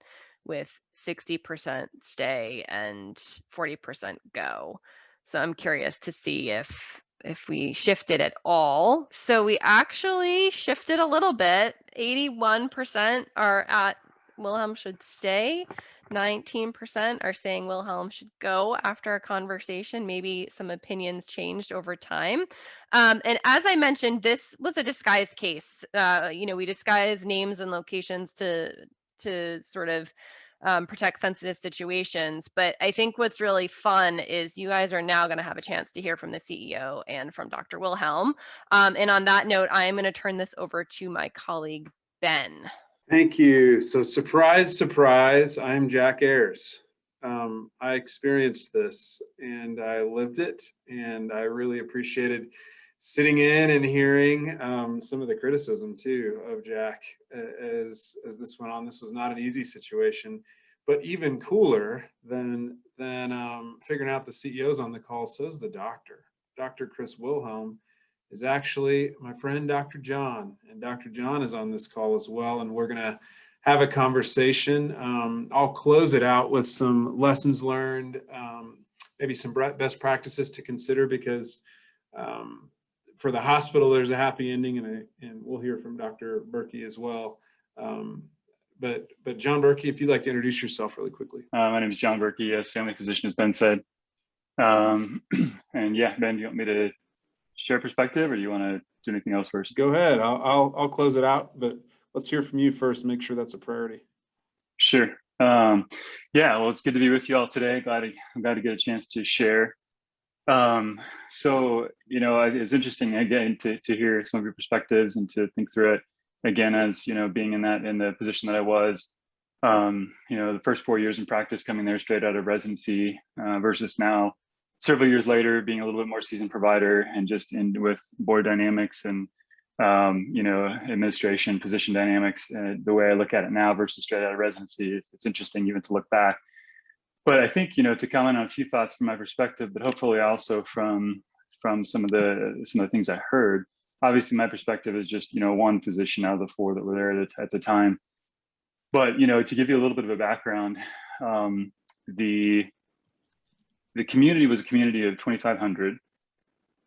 with 60% stay and 40% go. So I'm curious to see if we shifted at all. So we actually shifted a little bit. 81% are at Wilhelm should stay. 19% are saying Wilhelm should go after a conversation. Maybe some opinions changed over time. And as I mentioned, this was a disguised case. We disguise names and locations to sort of protect sensitive situations. But I think what's really fun is you guys are now going to have a chance to hear from the CEO and from Dr. Wilhelm. And on that note, I am going to turn this over to my colleague, Ben. Thank you. So surprise, surprise, I'm Jack Ayers. I experienced this and I lived it, and I really appreciated sitting in and hearing some of the criticism too of Jack as this went on. This was not an easy situation, but even cooler than figuring out the CEO's on the call, so's the doctor. Dr. Chris Wilhelm is actually my friend, Dr. John, and Dr. John is on this call as well. And we're gonna have a conversation. I'll close it out with some lessons learned, maybe some best practices to consider, because for the hospital, there's a happy ending, and we'll hear from Dr. Berkey as well. But John Berkey, if you'd like to introduce yourself really quickly. My name is John Berkey, yes, family physician, as Ben said. And yeah, Ben, do you want me to share perspective, or do you want to do anything else first? Go ahead. I'll close it out, but let's hear from you first. Make sure that's a priority. Sure. Yeah. Well, it's good to be with you all today. I'm glad to get a chance to share. So it's interesting again to hear some of your perspectives and to think through it again, as being in the position that I was. The first 4 years in practice, coming there straight out of residency, versus now, several years later, being a little bit more seasoned provider and just with board dynamics and administration, position dynamics. The way I look at it now versus straight out of residency, it's interesting even to look back. But I think to comment on a few thoughts from my perspective, but hopefully also from some of the things I heard. Obviously, my perspective is just one physician out of the four that were there at the time. But to give you a little bit of a background, the community was a community of 2,500,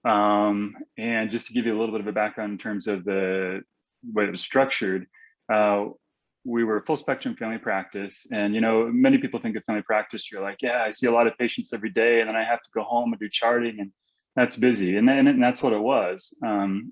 and just to give you a little bit of a background in terms of the way it was structured, we were full spectrum family practice. And, you know, many people think of family practice, you're like, yeah, I see a lot of patients every day, and then I have to go home and do charting, and that's busy. And that's what it was.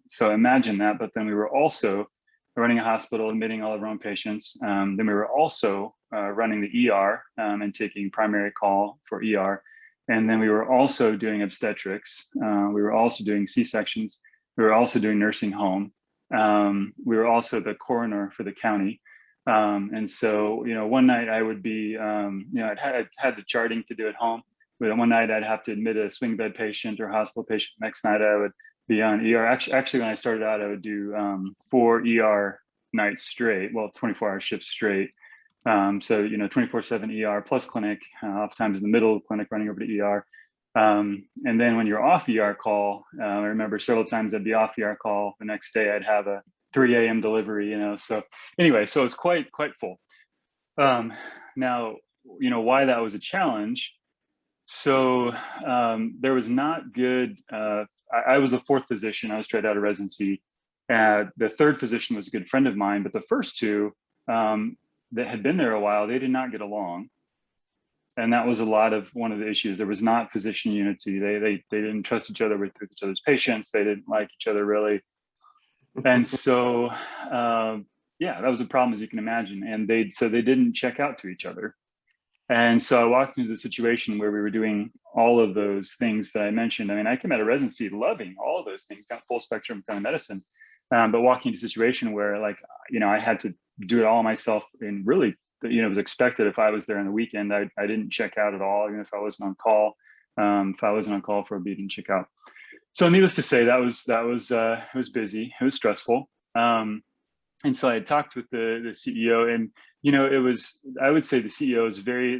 So imagine that. But then we were also running a hospital, admitting all of our own patients. Then we were also running the ER and taking primary call for ER. And then we were also doing obstetrics. We were also doing C-sections. We were also doing nursing home. We were also the coroner for the county. And so, you know, one night I would be, you know, I'd had the charting to do at home. But one night I'd have to admit a swing bed patient or hospital patient. Next night I would be on ER. Actually, when I started out, I would do 4 ER nights straight, well, 24-hour shifts straight. So, you know, 24/7 ER plus clinic, oftentimes in the middle of the clinic running over to ER. And then when you're off ER call, I remember several times I'd be off ER call. The next day I'd have a 3 a.m. delivery, you know. So anyway, so it's quite full. Now, you know, why that was a challenge. So there was not good, I was a 4th physician. I was straight out of residency. The 3rd physician was a good friend of mine, but the first 2 that had been there a while, they did not get along. And that was one of the issues. There was not physician unity. They didn't trust each other with each other's patients. They didn't like each other really. And so, yeah, that was a problem, as you can imagine. And they didn't check out to each other. And so I walked into the situation where we were doing all of those things that I mentioned. I mean, I came out of residency loving all of those things, kind of full spectrum family medicine, but walking into a situation where, like, you know, I had to do it all myself, and really, you know, it was expected if I was there on the weekend, I didn't check out at all, even if I wasn't on call. If I wasn't on call for a beat, didn't check out. So needless to say, it was busy, it was stressful. And so I talked with the CEO, and, you know, I would say the CEO was very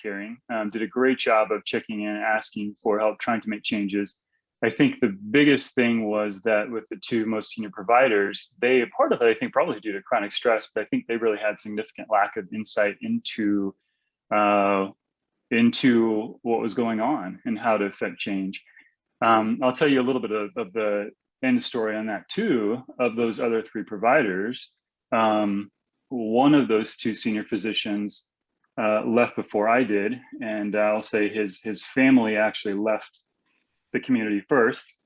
caring, did a great job of checking in, asking for help, trying to make changes. I think the biggest thing was that with the 2 most senior providers, part of it, I think, probably due to chronic stress, but I think they really had significant lack of insight into what was going on and how to affect change. I'll tell you a little bit of the end story on that too. Of those other 3 providers, one of those 2 senior physicians left before I did, and I'll say his family actually left the community first,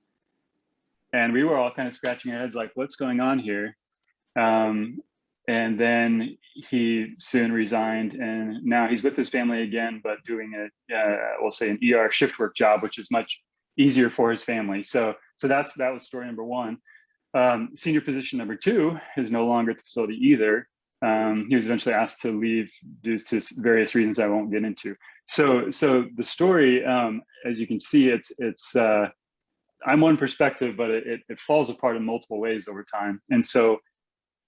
and we were all kind of scratching our heads like, what's going on here? And then he soon resigned, and now he's with his family again, but doing we'll say an ER shift work job, which is much easier for his family. So that was story number 1. Senior physician number 2 is no longer at the facility either. He was eventually asked to leave due to various reasons I won't get into. So the story, as you can see, it's I'm one perspective, but it falls apart in multiple ways over time. And so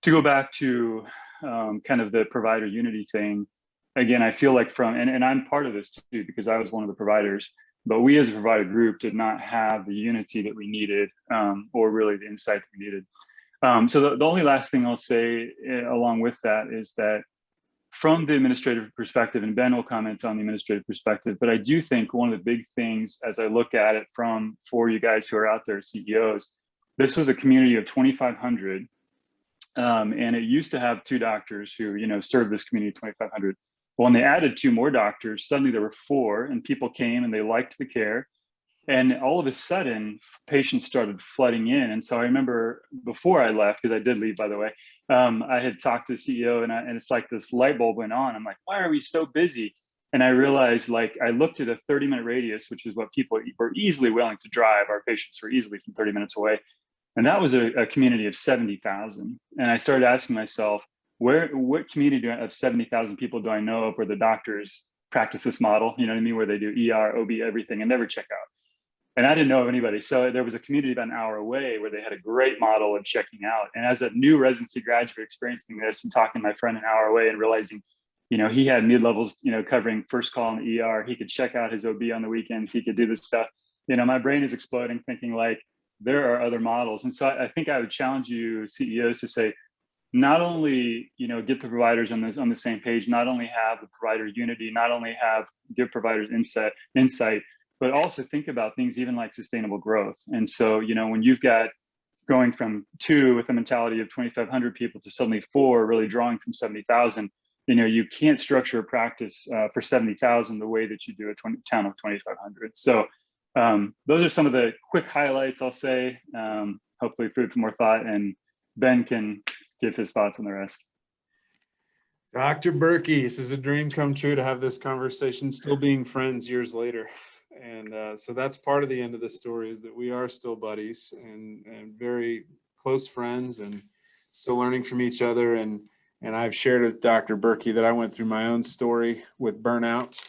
to go back to kind of the provider unity thing, again, I feel like and I'm part of this too, because I was one of the providers, but we as a provider group did not have the unity that we needed, or really the insight that we needed. So the only last thing I'll say along with that is that from the administrative perspective, and Ben will comment on the administrative perspective, but I do think one of the big things as I look at it for you guys who are out there, CEOs, this was a community of 2,500. And it used to have 2 doctors who, you know, served this community of 2,500. Well, when they added 2 more doctors, suddenly there were 4, and people came and they liked the care. And all of a sudden, patients started flooding in. And so I remember before I left, because I did leave, by the way, I had talked to the CEO, and it's like this light bulb went on. I'm like, why are we so busy? And I realized, like, I looked at a 30-minute radius, which is what people were easily willing to drive. Our patients were easily from 30 minutes away. And that was a community of 70,000. And I started asking myself, what community of 70,000 people do I know of where the doctors practice this model? You know what I mean? Where they do ER, OB, everything, and never check out. And I didn't know of anybody. So there was a community about an hour away where they had a great model of checking out. And as a new residency graduate experiencing this and talking to my friend an hour away and realizing, you know, he had mid-levels, you know, covering first call in the ER. He could check out his OB on the weekends. He could do this stuff. You know, my brain is exploding thinking like, there are other models. And so I think I would challenge you CEOs to say, not only, you know, get the providers on the same page, not only have the provider unity, not only give providers insight, but also think about things even like sustainable growth. And so, you know, when you've got going from 2 with a mentality of 2,500 people to suddenly 4, really drawing from 70,000. You can't structure a practice for 70,000 the way that you do a town of 2,500. So those are some of the quick highlights, I'll say. Hopefully food for more thought, and Ben can give his thoughts on the rest. Dr. Berkey, this is a dream come true to have this conversation, still being friends years later. And so that's part of the end of the story, is that we are still buddies and very close friends and still learning from each other. And I've shared with Dr. Berkey that I went through my own story with burnout.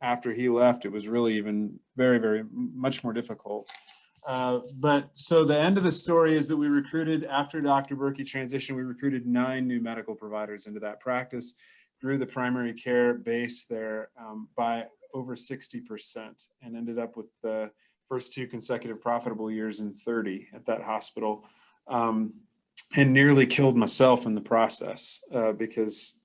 After he left, it was really even very, very much more difficult. But so the end of the story is that we recruited, after Dr. Berkey transitioned, we recruited 9 new medical providers into that practice, grew the primary care base there by over 60%, and ended up with the first 2 consecutive profitable years in 30 at that hospital, and nearly killed myself in the process because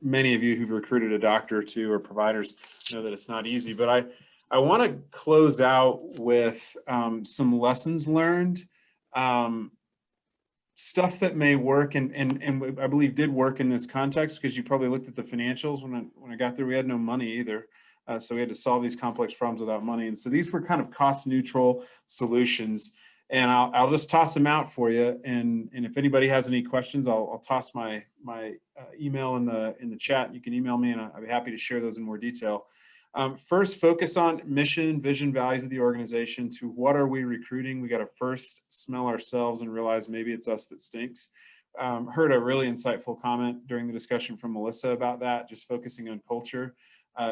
many of you who've recruited a doctor or 2 or providers know that it's not easy. But I want to close out with some lessons learned, stuff that may work and I believe did work in this context, because you probably looked at the financials when I got there. We had no money either. So we had to solve these complex problems without money. And so these were kind of cost neutral solutions. And I'll just toss them out for you. And if anybody has any questions, I'll toss my email in the chat. You can email me and I'll be happy to share those in more detail. First, focus on mission, vision, values of the organization. To what are we recruiting? We got to first smell ourselves and realize maybe it's us that stinks. Heard a really insightful comment during the discussion from Melissa about that, just focusing on culture.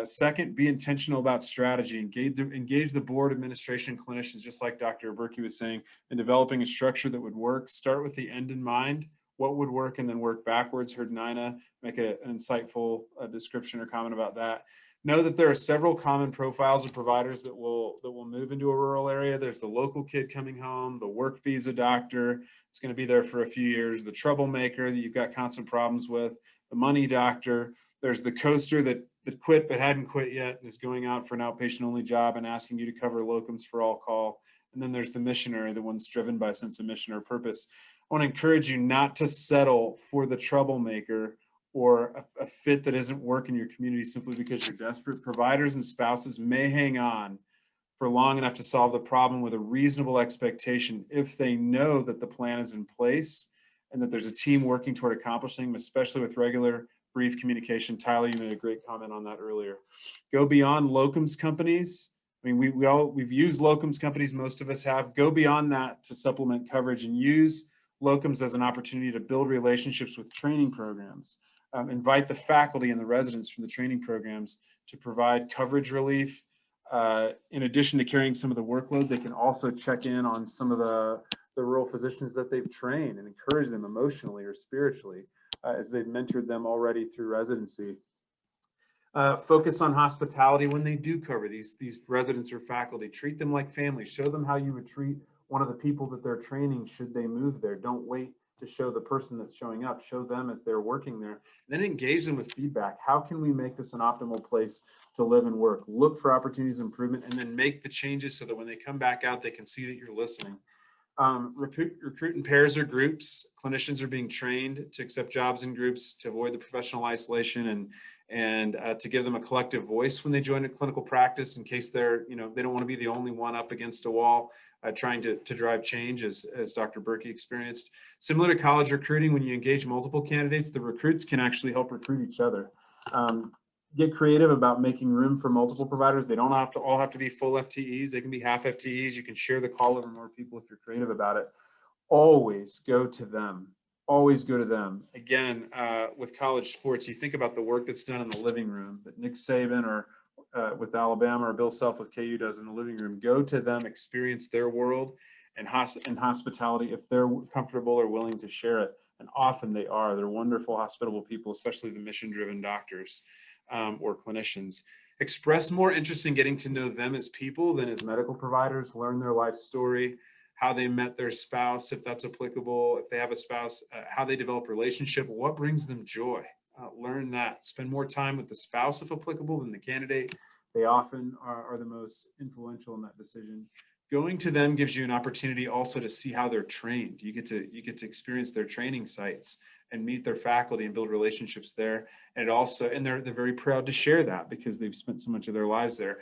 Second, be intentional about strategy. Engage the board, administration, clinicians, just like Dr. Berkey was saying, in developing a structure that would work. Start with the end in mind, what would work, and then work backwards. Heard Nina make an insightful description or comment about that. Know that there are several common profiles of providers that will move into a rural area. There's the local kid coming home, the work visa doctor, it's going to be there for a few years, the troublemaker that you've got constant problems with, the money doctor. There's the coaster that quit but hadn't quit yet and is going out for an outpatient only job and asking you to cover locums for all call. And then there's the missionary, the one's driven by a sense of mission or purpose. I want to encourage you not to settle for the troublemaker or a fit that isn't working in your community simply because you're desperate. Providers and spouses may hang on for long enough to solve the problem with a reasonable expectation if they know that the plan is in place and that there's a team working toward accomplishing them, especially with regular brief communication. Tyler, you made a great comment on that earlier. Go beyond locums companies. I mean, we've used locums companies, most of us have. Go beyond that to supplement coverage and use locums as an opportunity to build relationships with training programs. Invite the faculty and the residents from the training programs to provide coverage relief. In addition to carrying some of the workload, they can also check in on some of the rural physicians that they've trained and encourage them emotionally or spiritually as they've mentored them already through residency. Focus on hospitality when they do cover these residents or faculty. Treat them like family. Show them how you would treat one of the people that they're training should they move there. Don't wait to show the person that's showing up. Show them as they're working there. Then engage them with feedback. How can we make this an optimal place to live and work? Look for opportunities of improvement and then make the changes so that when they come back out, they can see that you're listening. Recruit in pairs or groups. Clinicians are being trained to accept jobs in groups to avoid the professional isolation and to give them a collective voice when they join a clinical practice in case they're, they don't want to be the only one up against a wall trying to drive change as Dr. Berkey experienced. Similar to college recruiting, when you engage multiple candidates, the recruits can actually help recruit each other. Get creative about making room for multiple providers. They don't all have to be full FTEs. They can be half FTEs. You can share the call over more people if you're creative about it. Always go to them. Always go to them. Again, with college sports, you think about the work that's done in the living room that Nick Saban or with Alabama or Bill Self with KU does in the living room. Go to them, experience their world and hospitality if they're comfortable or willing to share it. And often they are. They're wonderful, hospitable people, especially the mission-driven doctors or clinicians. Express more interest in getting to know them as people than as medical providers. Learn their life story, how they met their spouse, if that's applicable, if they have a spouse, how they develop relationship, what brings them joy. Learn that. Spend more time with the spouse if applicable than the candidate. They often are the most influential in that decision. Going to them gives you an opportunity also to see how they're trained. You get to experience their training sites and meet their faculty and build relationships there. And it also, and they're very proud to share that because they've spent so much of their lives there.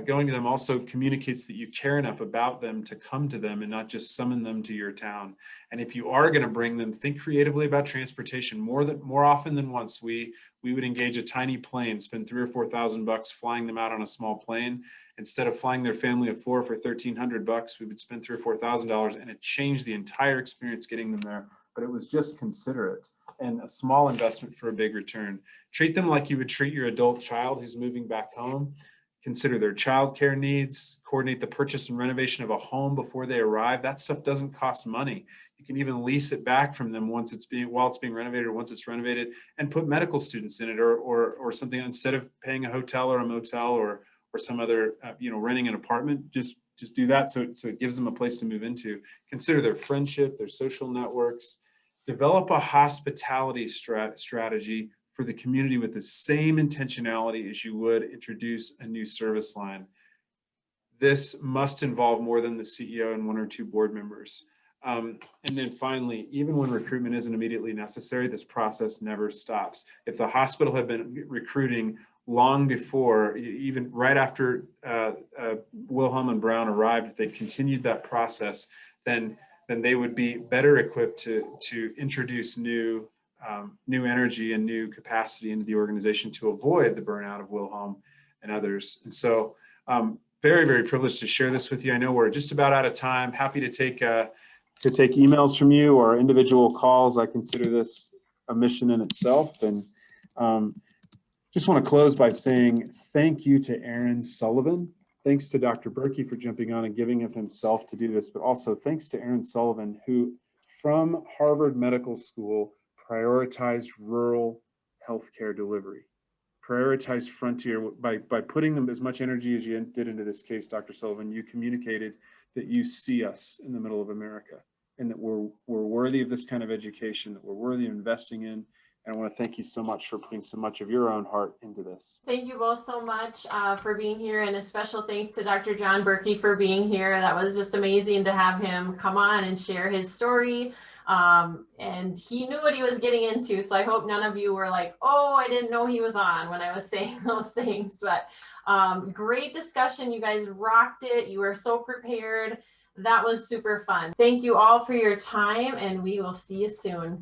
Going to them also communicates that you care enough about them to come to them and not just summon them to your town. And if you are going to bring them, think creatively about transportation. More often than once, we would engage a tiny plane, spend $3,000 or $4,000 flying them out on a small plane. Instead of flying their family of 4 for $1,300, we would spend $3,000 or $4,000, and it changed the entire experience getting them there. But it was just considerate and a small investment for a big return. Treat them like you would treat your adult child who's moving back home. Consider their childcare needs, coordinate the purchase and renovation of a home before they arrive. That stuff doesn't cost money. You can even lease it back from them while it's being renovated or once it's renovated, and put medical students in it or something instead of paying a hotel or a motel or some other, renting an apartment. Just do that so it gives them a place to move into. Consider their friendship, their social networks. Develop a hospitality strategy for the community with the same intentionality as you would introduce a new service line. This must involve more than the CEO and 1 or 2 board members. And then finally, even when recruitment isn't immediately necessary, this process never stops. If the hospital had been recruiting long before, even right after Wilhelm and Brown arrived, if they continued that process, then they would be better equipped to introduce new energy and new capacity into the organization to avoid the burnout of Wilhelm and others. And so very, very privileged to share this with you. I know we're just about out of time. Happy to take emails from you or individual calls. I consider this a mission in itself. And just want to close by saying thank you to Aaron Sullivan. Thanks to Dr. Berkey for jumping on and giving of himself to do this, but also thanks to Aaron Sullivan, who from Harvard Medical School prioritized rural healthcare delivery, prioritized frontier by putting them as much energy as you did into this case. Dr. Sullivan, you communicated that you see us in the middle of America and that we're worthy of this kind of education, that we're worthy of investing in. And I want to thank you so much for putting so much of your own heart into this. Thank you both so much for being here, and a special thanks to Dr. John Berkey for being here. That was just amazing to have him come on and share his story. And he knew what he was getting into. So I hope none of you were like, oh, I didn't know he was on when I was saying those things. But great discussion. You guys rocked it. You were so prepared. That was super fun. Thank you all for your time, and we will see you soon.